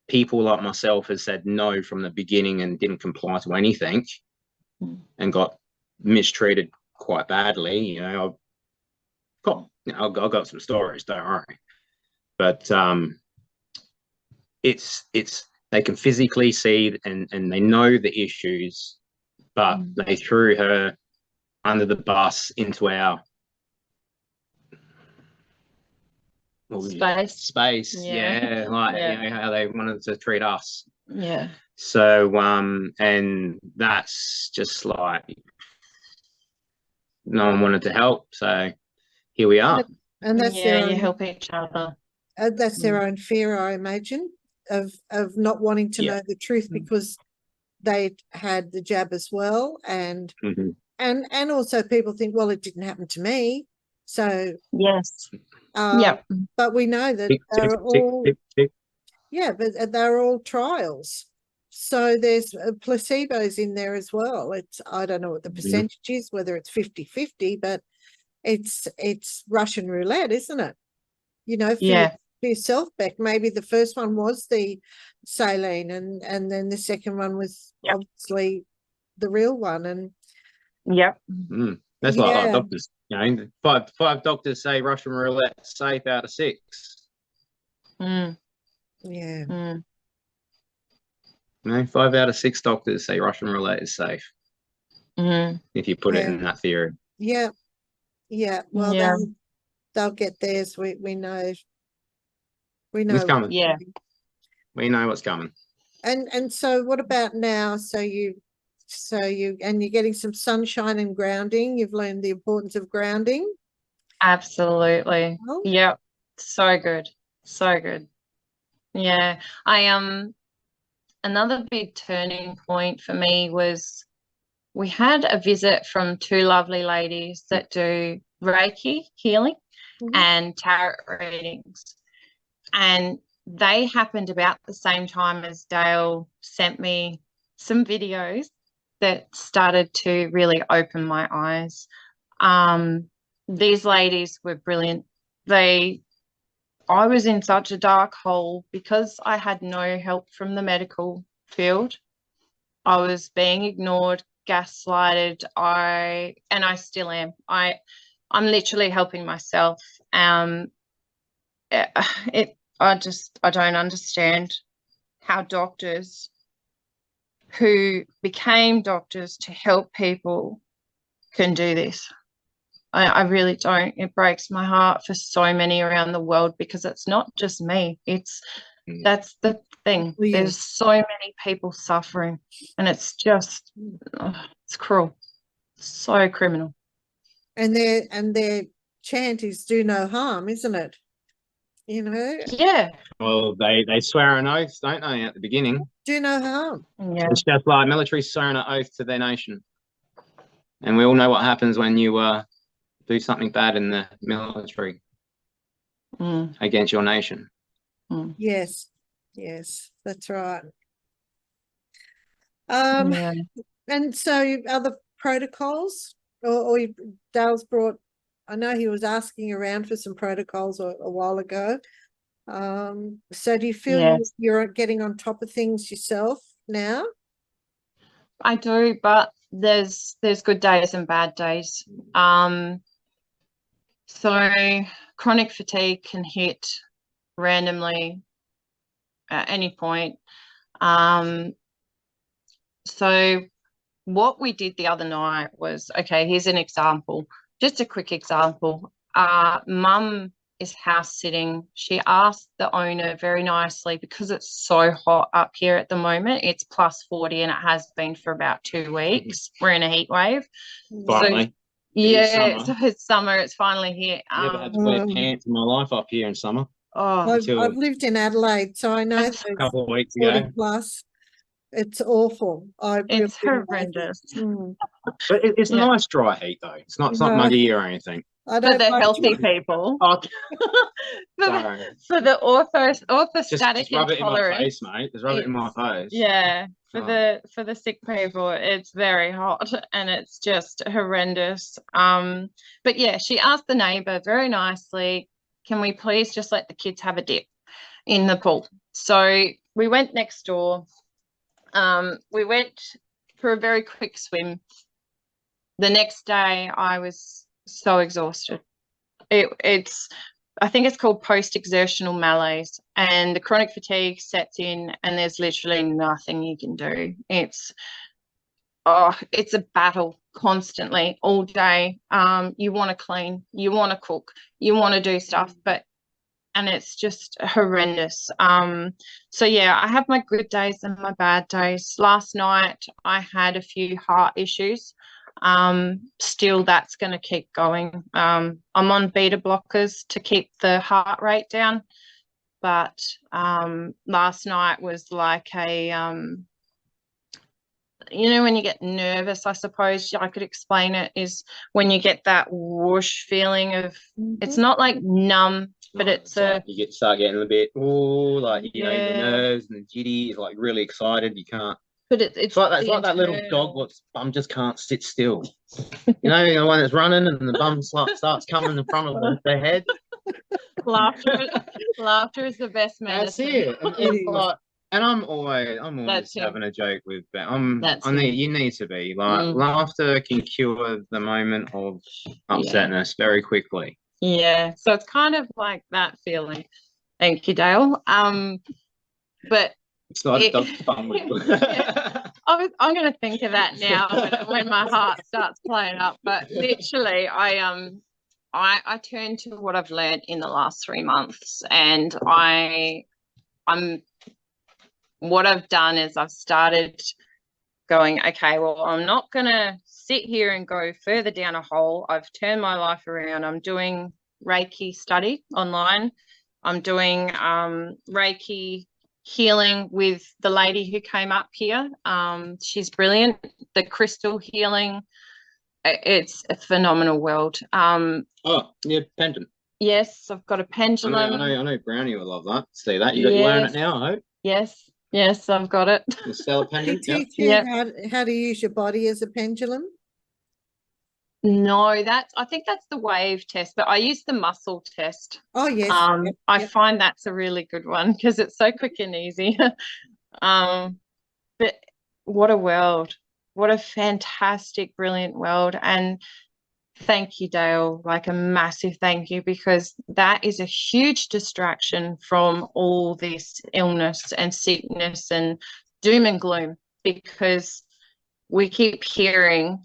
Speaker 4: people like myself had said no from the beginning and didn't comply to anything and got mistreated quite badly. You know, I've got some stories, don't worry. But it's they can physically see and they know the issues, but they threw her under the bus into our space.
Speaker 3: Yeah.
Speaker 4: Like
Speaker 3: Yeah.
Speaker 4: you know how they wanted to treat us.
Speaker 3: Yeah.
Speaker 4: So and that's just like no one wanted to help, so here we are.
Speaker 1: And that's
Speaker 3: Yeah,
Speaker 1: their
Speaker 3: you
Speaker 1: own,
Speaker 3: help each other.
Speaker 1: that's their own fear, I imagine, of not wanting to know the truth because they had the jab as well, and and also people think, well, it didn't happen to me, so
Speaker 3: Yes. Yep.
Speaker 1: but we know that they're all but they're all trials, so there's placebos in there as well. It's, I don't know what the percentage is, whether it's 50-50, but it's Russian roulette, isn't it? You know, for yourself, Beck, maybe the first one was the saline and then the second one was obviously the real one. And
Speaker 4: that's like our doctors, you know, five doctors say Russian roulette safe out of 6. You know, 5 out of 6 doctors say Russian roulette is safe. If you put it in that theory.
Speaker 1: Well, then they'll get theirs. We know. We know
Speaker 4: it's coming.
Speaker 3: Yeah.
Speaker 4: We know what's coming.
Speaker 1: And so what about now? So you're getting some sunshine and grounding. You've learned the importance of grounding.
Speaker 3: Absolutely.
Speaker 1: Oh.
Speaker 3: Yep. So good. So good. Yeah. Another big turning point for me was we had a visit from two lovely ladies that do Reiki healing and tarot readings. And they happened about the same time as Dale sent me some videos that started to really open my eyes. These ladies were brilliant. I was in such a dark hole because I had no help from the medical field. I was being ignored, gaslighted. I still am. I'm literally helping myself. I don't understand how doctors who became doctors to help people can do this. I really don't. It breaks my heart for so many around the world, because it's not just me. That's the thing.
Speaker 1: Yeah.
Speaker 3: There's so many people suffering, and it's just, it's cruel, so criminal.
Speaker 1: And their chant is "do no harm," isn't it? You know,
Speaker 3: Yeah,
Speaker 4: Well, they swear an oath, don't they, at the beginning?
Speaker 1: do no harm.
Speaker 3: yeah,
Speaker 4: It's just like military swearing an oath to their nation. And we all know what happens when you do something bad in the military against your nation.
Speaker 1: Yes, that's right.
Speaker 3: yeah.
Speaker 1: And so other protocols, or Dale's brought. I know he was asking around for some protocols a while ago. So do you feel
Speaker 3: Yes.
Speaker 1: you're getting on top of things yourself now?
Speaker 3: I do, but there's good days and bad days. So chronic fatigue can hit randomly at any point. So what we did the other night was, okay, here's an example, just a quick example. Mum is house sitting. She asked the owner very nicely, because it's so hot up here at the moment. It's plus 40 and it has been for about 2 weeks. We're in a heat wave.
Speaker 4: Finally.
Speaker 3: So, yeah,
Speaker 4: summer.
Speaker 3: so it's summer. It's finally here.
Speaker 4: Never had to wear pants in my life up here in summer.
Speaker 3: Oh,
Speaker 1: I've lived in Adelaide, so I know
Speaker 3: That's
Speaker 4: A
Speaker 1: those
Speaker 4: couple of weeks
Speaker 1: 40
Speaker 4: ago.
Speaker 1: plus. It's awful.
Speaker 3: it's horrendous.
Speaker 4: But it's
Speaker 3: Yeah.
Speaker 4: nice dry heat though. It's not
Speaker 1: No.
Speaker 4: muggy or anything.
Speaker 1: I
Speaker 3: For
Speaker 1: don't
Speaker 3: the
Speaker 1: like
Speaker 3: healthy
Speaker 1: dry-
Speaker 3: people.
Speaker 4: Oh,
Speaker 3: For
Speaker 4: sorry.
Speaker 3: the orthostatic
Speaker 4: Just rub it in my
Speaker 3: intolerance.
Speaker 4: face, mate. Just rub it in my face.
Speaker 3: Yeah, for
Speaker 4: Oh.
Speaker 3: the sick people, it's very hot and it's just horrendous. But yeah, she asked the neighbour very nicely, can we please just let the kids have a dip in the pool? So we went next door. We went for a very quick swim. The next day I was so exhausted. I think it's called post-exertional malaise, and the chronic fatigue sets in and there's literally nothing you can do. It's a battle constantly all day. You want to clean, you want to cook, you want to do stuff, and it's just horrendous. So yeah, I have my good days and my bad days. Last night I had a few heart issues. Still that's going to keep going. I'm on beta blockers to keep the heart rate down, but last night was like a when you get nervous, I suppose I could explain it, is when you get that whoosh feeling of, it's not like numb, but it's
Speaker 4: you start getting a bit like your nerves and the jitty. It's like really excited. You can't.
Speaker 3: But it's
Speaker 4: like that little dog what's bum just can't sit still. The one that's running and the bum starts coming in front of their head.
Speaker 3: Laughter is the best medicine.
Speaker 4: That's it. And I'm always having a joke with that. You need to be like laughter can cure the moment of upsetness very quickly.
Speaker 3: Yeah, so it's kind of like that feeling. Thank you, Dale. But
Speaker 4: it's not a dog fun.
Speaker 3: I'm going to think of that now when my heart starts playing up. But literally, I turned to what I've learned in the last 3 months, and what I've done is I've started going, okay, well, I'm not going to sit here and go further down a hole. I've turned my life around. I'm doing Reiki study online. I'm doing Reiki healing with the lady who came up here. She's brilliant. The crystal healing, it's a phenomenal world.
Speaker 4: Oh, yeah, pendant.
Speaker 3: Yes, I've got a pendulum.
Speaker 4: I know Brownie will love that. See that? You learn it now, I hope.
Speaker 3: Yes, I've got it.
Speaker 4: The stellar
Speaker 1: They
Speaker 4: pendant. Yep.
Speaker 1: teach you how to use your body as a pendulum.
Speaker 3: No, I think that's the wave test, but I use the muscle test.
Speaker 1: Oh yes.
Speaker 3: I find that's a really good one because it's so quick and easy. But what a world. What a fantastic, brilliant world. And thank you, Dale, like a massive thank you, because that is a huge distraction from all this illness and sickness and doom and gloom, because we keep hearing,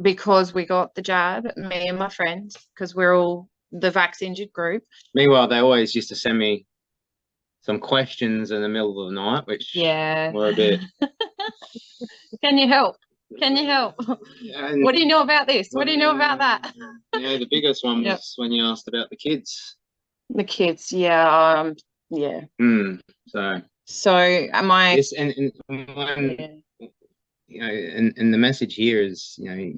Speaker 3: because we got the jab, me and my friends, because we're all the vaccinated group.
Speaker 4: Meanwhile, they always used to send me some questions in the middle of the night, which were a bit.
Speaker 3: Can you help? Can you help?
Speaker 4: And,
Speaker 3: what do you know about this? What do you know about that?
Speaker 4: Yeah, the biggest one was when you asked about the kids.
Speaker 3: The kids, yeah. So am I?
Speaker 4: Yes, and when, you know, and the message here is, you know,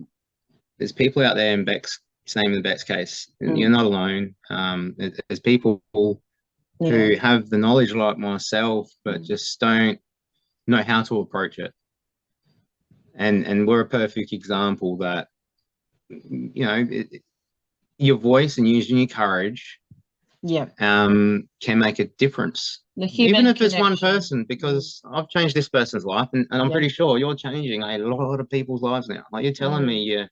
Speaker 4: there's people out there in Beck's, same in Beck's case, and you're not alone. There's people who have the knowledge like myself, but just don't know how to approach it. And we're a perfect example that, you know, your voice and using your courage can make a difference, even if it's one person, because I've changed this person's life, and I'm pretty sure you're changing a lot of people's lives now. Like you're telling me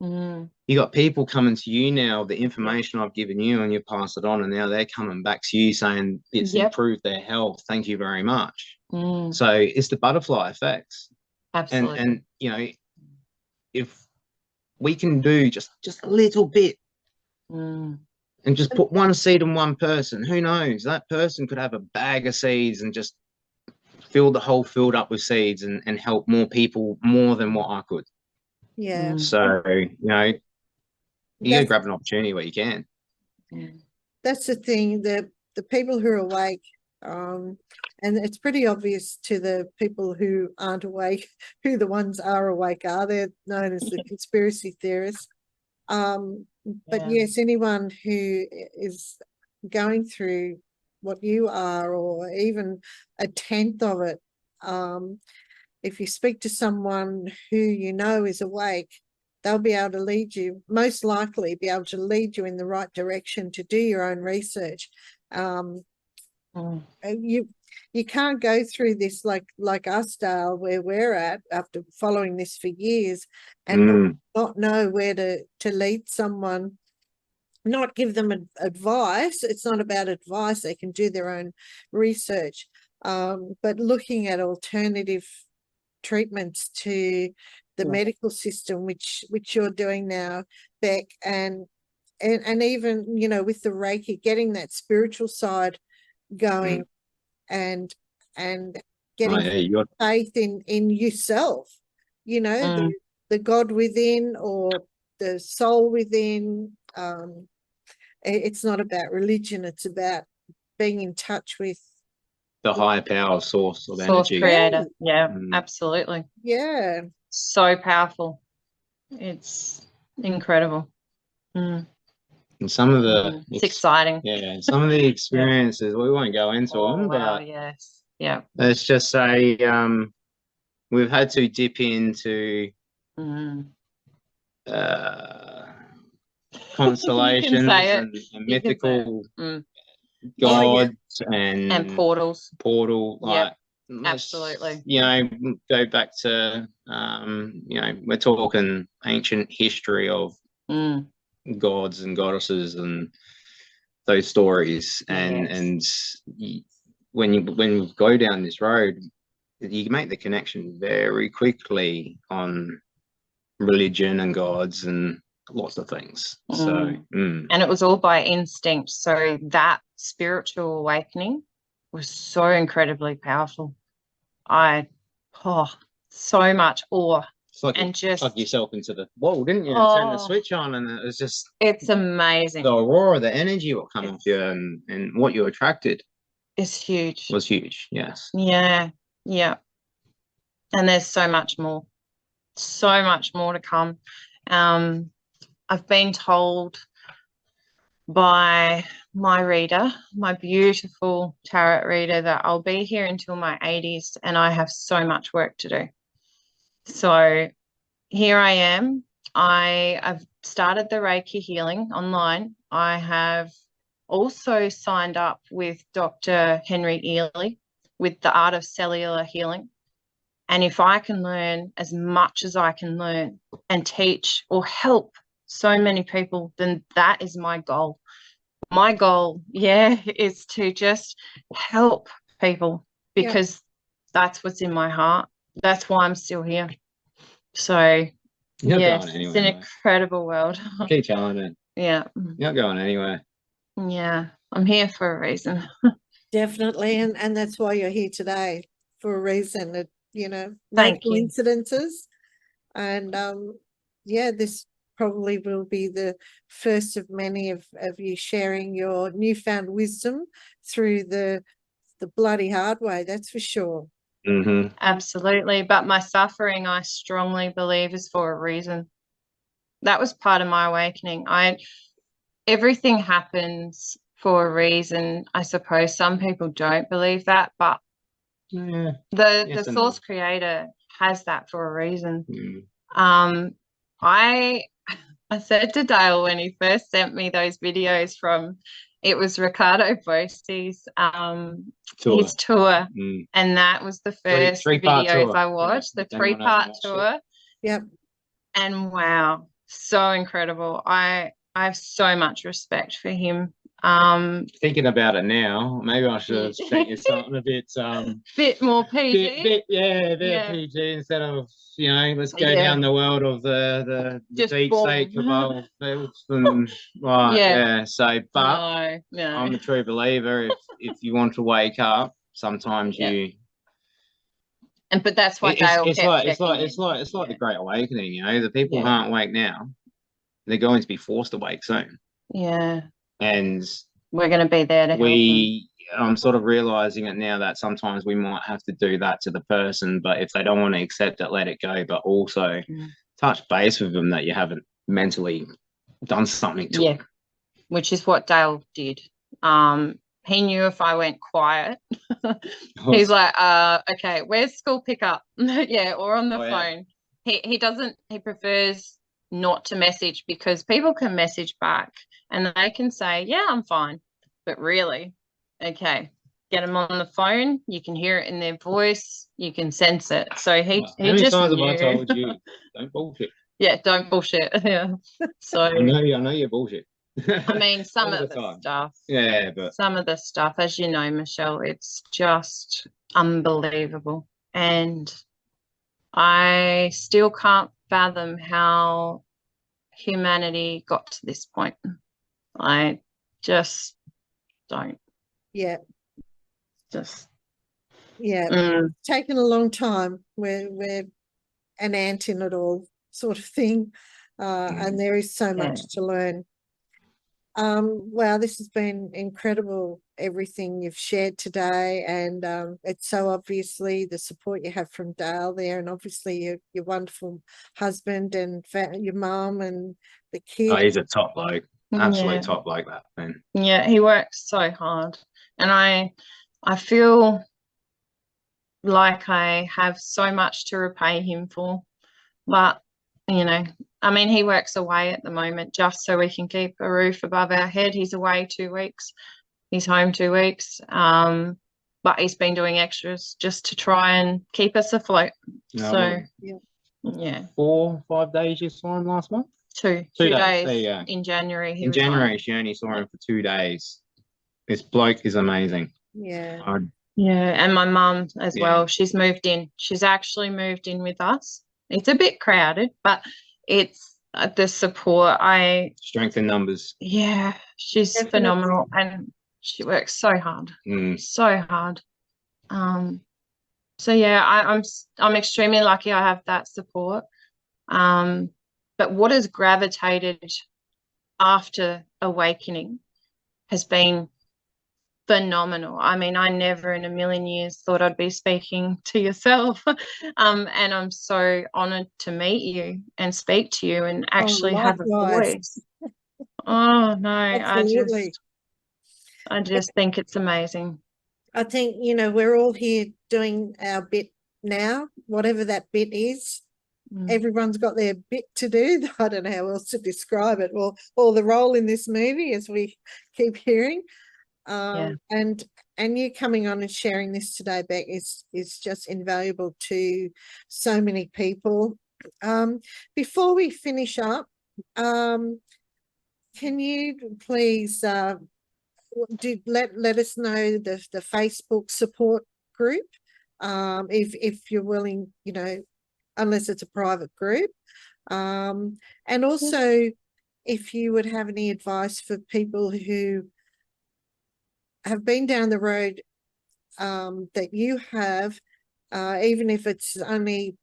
Speaker 4: you got people coming to you now, the information I've given you, and you pass it on, and now they're coming back to you saying it's improved their health, thank you very much. So it's the butterfly effect.
Speaker 3: Absolutely.
Speaker 4: And you know, if we can do just a little bit and just put one seed in one person, who knows, that person could have a bag of seeds and just fill the whole field up with seeds and help more people more than what I could. So, you know, you gotta grab an opportunity where you can.
Speaker 1: That's the thing, the people who are awake, and it's pretty obvious to the people who aren't awake who the ones are awake are. They're known as the conspiracy theorists. But yes, anyone who is going through what you are, or even a tenth of it, if you speak to someone who you know is awake, they'll be able to lead you, most likely be able to lead you in the right direction to do your own research. You can't go through this like us, Dale, where we're at after following this for years and not know where to lead someone, not give them advice. It's not about advice. They can do their own research, but looking at alternative treatments to the medical system, which you're doing now, Beck, and even, you know, with the Reiki, getting that spiritual side going and getting faith in yourself, you know, the God within, or the soul within. It's not about religion, it's about being in touch with
Speaker 4: the higher power source of energy.
Speaker 3: Creator. Absolutely. So powerful. It's incredible.
Speaker 4: And some of the
Speaker 3: it's exciting.
Speaker 4: Some of the experiences we won't go into them, but let's just say we've had to dip into constellations and mythical gods and
Speaker 3: portals.
Speaker 4: Like
Speaker 3: absolutely.
Speaker 4: You know, go back to you know, we're talking ancient history of gods and goddesses and those stories, and when you go down this road, you make the connection very quickly on religion and gods and lots of things. And
Speaker 3: it was all by instinct. So that spiritual awakening was so incredibly powerful. So much awe
Speaker 2: It's like
Speaker 3: and
Speaker 2: you
Speaker 3: just
Speaker 2: plug yourself into the wall, didn't you? And turn the
Speaker 3: Oh.
Speaker 2: switch on, and it was just
Speaker 3: it's amazing.
Speaker 2: the aurora, the energy will come off you, and what you attracted
Speaker 3: It's huge.
Speaker 2: was huge. Yes.
Speaker 3: Yeah, yeah. And there's so much more to come. I've been told by my reader, my beautiful tarot reader, that I'll be here until my 80s and I have so much work to do. So here I am. I've started the Reiki healing online. I have also signed up with Dr. Henry Ely with the Art of Cellular Healing. And if I can learn as much as I can learn and teach or help so many people, then that is my goal. My goal, is to just help people, because that's what's in my heart. That's why I'm still here. So,
Speaker 2: You're not
Speaker 3: yes,
Speaker 2: going anywhere.
Speaker 3: it's an
Speaker 2: mate.
Speaker 3: incredible world.
Speaker 2: Keep telling it.
Speaker 3: Yeah,
Speaker 2: You're not going anywhere.
Speaker 3: yeah, I'm here for a reason.
Speaker 1: Definitely, and that's why you're here today, for a reason. That, no
Speaker 3: Thank you.
Speaker 1: coincidences. And this probably will be the first of many of you sharing your newfound wisdom through the bloody hard way, that's for sure.
Speaker 2: Mm-hmm.
Speaker 3: Absolutely. But my suffering, I strongly believe, is for a reason. That was part of my awakening. Everything happens for a reason. I suppose some people don't believe that, but
Speaker 2: Yeah.
Speaker 3: the source creator has that for a reason. I said to Dale when he first sent me those videos from, it was Ricardo Bosti's his tour, and that was the first
Speaker 2: three-part
Speaker 3: videos
Speaker 2: tour.
Speaker 3: I watched, the 3-part tour.
Speaker 1: Yep.
Speaker 3: And wow, so incredible. I have so much respect for him.
Speaker 2: Thinking about it now, maybe I should have sent you something a
Speaker 3: bit more PG.
Speaker 2: PG instead of, let's go down the world of the deep state cabal fields and So, but
Speaker 3: no.
Speaker 2: I'm a true believer. If you want to wake up, sometimes
Speaker 3: but that's what
Speaker 2: it's like the Great Awakening. The people who aren't awake now, they're going to be forced awake soon.
Speaker 3: Yeah.
Speaker 2: And
Speaker 3: we're going to be there to help them.
Speaker 2: I'm sort of realizing it now that sometimes we might have to do that to the person, but if they don't want to accept it, let it go. But also touch base with them that you haven't mentally done something to them.
Speaker 3: Which is what Dale did. He knew if I went quiet, he's like, okay, where's school pickup? Or on the phone. He prefers not to message, because people can message back and they can say, yeah, I'm fine. But really, okay, get them on the phone. You can hear it in their voice. You can sense it. So he just knew.
Speaker 2: I told you, don't bullshit.
Speaker 3: Yeah, don't bullshit. Yeah. So
Speaker 2: I know you're bullshit.
Speaker 3: I mean, some of the stuff.
Speaker 2: Yeah, but
Speaker 3: some of the stuff, as you know, Michelle, it's just unbelievable. And I still can't fathom how humanity got to this point. I just don't.
Speaker 1: Yeah.
Speaker 3: Just.
Speaker 1: Taken a long time. We're an ant in it all, sort of thing. And there is so much to learn. Wow, this has been incredible, everything you've shared today, and it's so obviously the support you have from Dale there, and obviously your wonderful husband and your mum and the kids.
Speaker 2: Oh, he's a top bloke, absolute top bloke, that man.
Speaker 3: Yeah, he works so hard, and I feel like I have so much to repay him for, but I mean, he works away at the moment just so we can keep a roof above our head. He's away 2 weeks. He's home 2 weeks. But he's been doing extras just to try and keep us afloat. 4
Speaker 2: or 5 days you saw him last month?
Speaker 3: 2 days in January.
Speaker 2: In January, she only saw him for 2 days. This bloke is amazing.
Speaker 1: Yeah.
Speaker 3: And my mum as well. She's moved in. She's actually moved in with us. It's a bit crowded, but it's the support.
Speaker 2: Strength in numbers.
Speaker 3: Yeah, she's phenomenal, and she works so hard, so hard. So yeah, I'm extremely lucky I have that support. But what has gravitated after awakening has been phenomenal. I mean, I never in a million years thought I'd be speaking to yourself. And I'm so honored to meet you and speak to you and actually have a
Speaker 1: likewise.
Speaker 3: voice. Oh no,
Speaker 1: Absolutely.
Speaker 3: I just think it's amazing.
Speaker 1: I think, you know, we're all here doing our bit now, whatever that bit is. Everyone's got their bit to do. I don't know how else to describe it. Well, or the role in this movie, as we keep hearing. And you coming on and sharing this today, Beck, is just invaluable to so many people. Before we finish up, can you please let us know the Facebook support group, if you're willing, you know, unless it's a private group, and also if you would have any advice for people who have been down the road that you have, even if it's only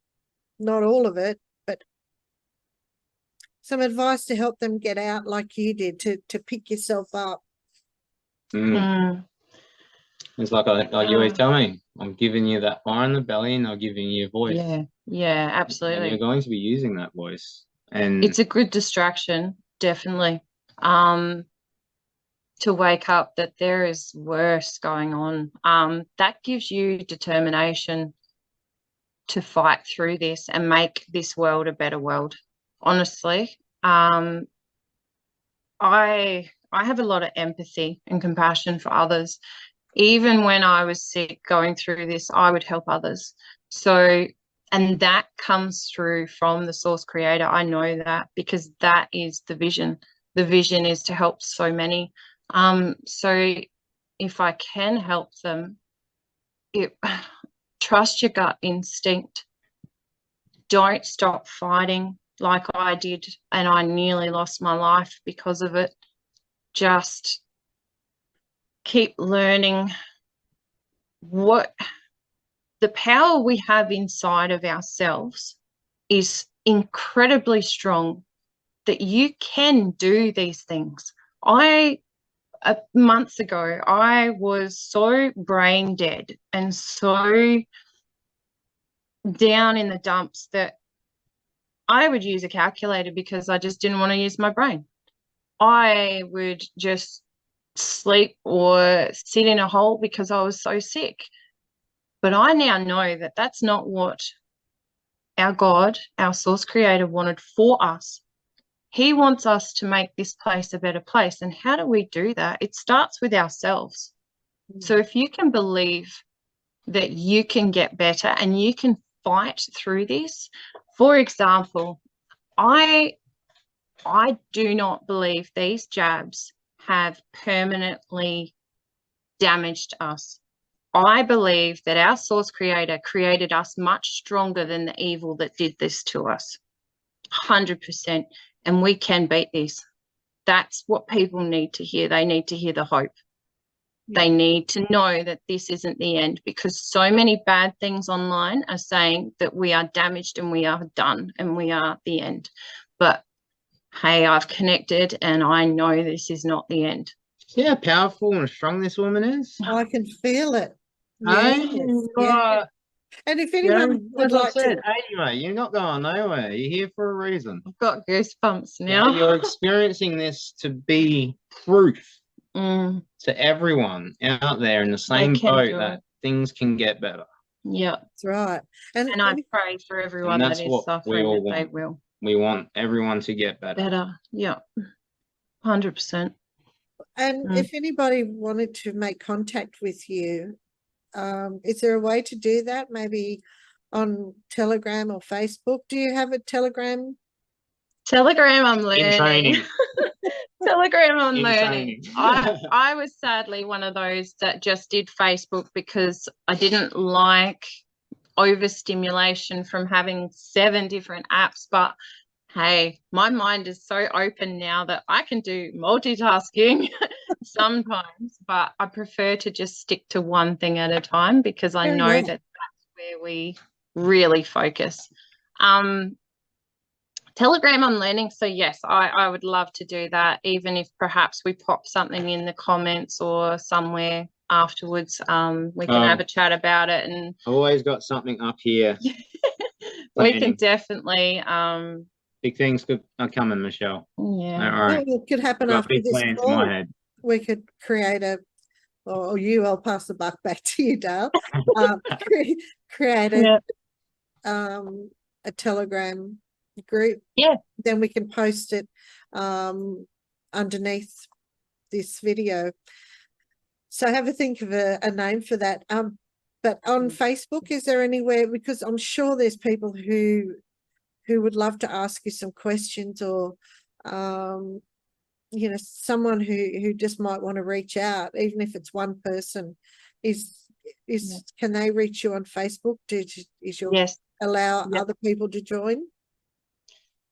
Speaker 1: not all of it, but some advice to help them get out like you did, to pick yourself up.
Speaker 2: It's like you always tell me, I'm giving you that fire in the belly and I'm giving you a voice.
Speaker 3: Yeah, absolutely.
Speaker 2: And you're going to be using that voice. And
Speaker 3: it's a good distraction, definitely. To wake up that there is worse going on. That gives you determination to fight through this and make this world a better world. Honestly, I have a lot of empathy and compassion for others. Even when I was sick going through this, I would help others. So, and that comes through from the Source Creator. I know that because that is the vision. The vision is to help so many. So if I can help them, trust your gut instinct. Don't stop fighting like I did, and I nearly lost my life because of it. Just keep learning what the power we have inside of ourselves is incredibly strong, that you can do these things. Months ago, I was so brain dead and so down in the dumps that I would use a calculator because I just didn't want to use my brain. I would just sleep or sit in a hole because I was so sick. But I now know that that's not what our God, our Source Creator, wanted for us. He wants us to make this place a better place. And how do we do that? It starts with ourselves. So if you can believe that you can get better and you can fight through this, for example, I do not believe these jabs have permanently damaged us. I believe that our Source Creator created us much stronger than the evil that did this to us. 100%. And we can beat this. That's what people need to hear. They need to hear the hope. They need to know that this isn't the end, because so many bad things online are saying that we are damaged and we are done and we are the end. But hey, I've connected and I know this is not the end.
Speaker 2: See how powerful and strong this woman is?
Speaker 1: I can feel it.
Speaker 2: Hey?
Speaker 1: Yeah. And if anyone would
Speaker 2: as I
Speaker 1: like
Speaker 2: said,
Speaker 1: to,
Speaker 2: anyway, you're not going nowhere. You're here for a reason.
Speaker 3: I've got goosebumps now.
Speaker 2: You're experiencing this to be proof
Speaker 3: to
Speaker 2: everyone out there in the same boat that things can get better.
Speaker 3: Yeah,
Speaker 1: that's right. And
Speaker 3: I pray for everyone that is suffering that they will.
Speaker 2: We want everyone to get better.
Speaker 3: Yeah, 100%.
Speaker 1: And if anybody wanted to make contact with you, is there a way to do that? Maybe on Telegram or Facebook? Do you have a Telegram?
Speaker 3: Telegram, I'm learning.
Speaker 2: In training.
Speaker 3: Telegram, I'm learning. I was sadly one of those that just did Facebook because I didn't like overstimulation from having 7 different apps. But hey, my mind is so open now that I can do multitasking sometimes, but I prefer to just stick to one thing at a time because I know that that's where we really focus. Telegram I'm learning, so yes, I would love to do that, even if perhaps we pop something in the comments or somewhere afterwards. We can have a chat about it, and
Speaker 4: Always got something up here.
Speaker 3: we can definitely
Speaker 4: Big things are coming, Michelle.
Speaker 3: yeah.
Speaker 4: All right.
Speaker 1: Well, it could happen
Speaker 4: Got
Speaker 1: after
Speaker 4: big
Speaker 1: this
Speaker 4: plans in my
Speaker 1: call.
Speaker 4: head.
Speaker 1: We could create I'll pass the buck back to you, Dale. Create a Telegram group.
Speaker 3: Yeah.
Speaker 1: Then we can post it underneath this video. So have a think of a name for that. But on Facebook, is there anywhere, because I'm sure there's people who would love to ask you some questions, or you know, someone who just might want to reach out, even if it's one person. Can they reach you on Facebook?
Speaker 3: Yes.
Speaker 1: Allow
Speaker 3: Yep.
Speaker 1: other people to join?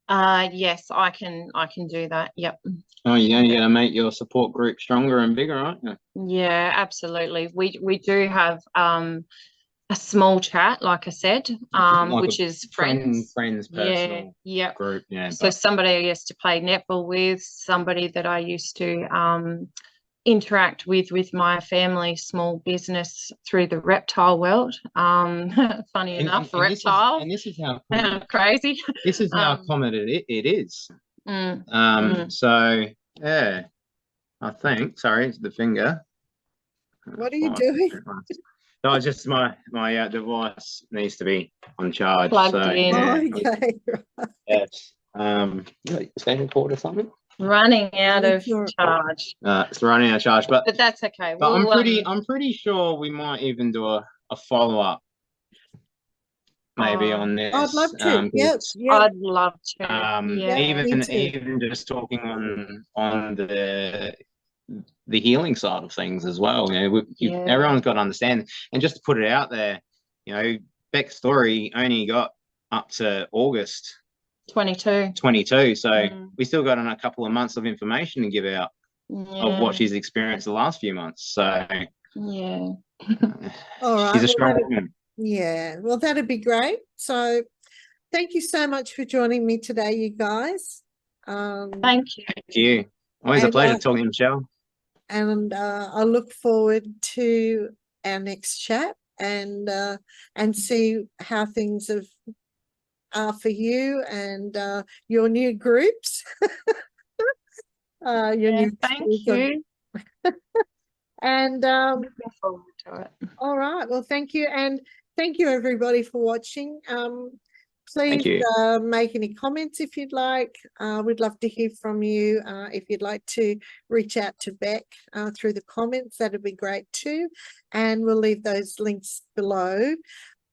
Speaker 3: Yes, I can do that. Yep.
Speaker 4: Oh yeah, you're gonna make your support group stronger and bigger, aren't you?
Speaker 3: Yeah, absolutely. We do have a small chat, like I said,
Speaker 4: Like
Speaker 3: which is friends
Speaker 4: personal
Speaker 3: yeah.
Speaker 4: group. Yeah.
Speaker 3: So somebody I used to play netball with, somebody that I used to interact with my family small business through the reptile world. Funny enough, reptiles.
Speaker 4: This is how
Speaker 3: crazy.
Speaker 4: This is how common it is.
Speaker 3: Mm.
Speaker 4: So yeah, I think. Sorry, it's the finger.
Speaker 1: What are you doing?
Speaker 4: No, just my device needs to be on charge.
Speaker 3: Plugged
Speaker 4: so
Speaker 3: in.
Speaker 4: yeah.
Speaker 1: Oh, okay.
Speaker 4: Yes. Second cord or something.
Speaker 3: Running out of
Speaker 1: Sure.
Speaker 3: charge.
Speaker 4: It's running out of charge, but
Speaker 3: That's okay.
Speaker 4: But
Speaker 3: We'll,
Speaker 4: I'm pretty sure we might even do a follow-up maybe on this.
Speaker 1: I'd love to. Yes. Yeah.
Speaker 3: I'd love to.
Speaker 1: Yeah, me too.
Speaker 4: Even just talking on the healing side of things as well. You know, everyone's got to understand, and just to put it out there, you know, Beck's story only got up to August 22. So we still got a couple of months of information to give out of what she's experienced the last few months. So
Speaker 3: yeah.
Speaker 1: All right.
Speaker 4: She's a strong woman.
Speaker 1: Yeah. Well, that'd be great. So thank you so much for joining me today, you guys.
Speaker 3: Thank you.
Speaker 4: Thank you. Always a pleasure talking to Michelle.
Speaker 1: And I look forward to our next chat and see how things are for you and your new groups.
Speaker 3: Thank you.
Speaker 1: And
Speaker 3: looking forward to it.
Speaker 1: All right. Well, thank you. And thank you everybody for watching. Please make any comments if you'd like. We'd love to hear from you. If you'd like to reach out to Beck through the comments, that'd be great too. And we'll leave those links below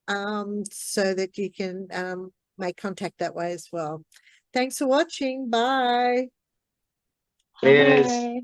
Speaker 1: so that you can make contact that way as well. Thanks for watching. Bye.
Speaker 4: Cheers.
Speaker 3: Bye.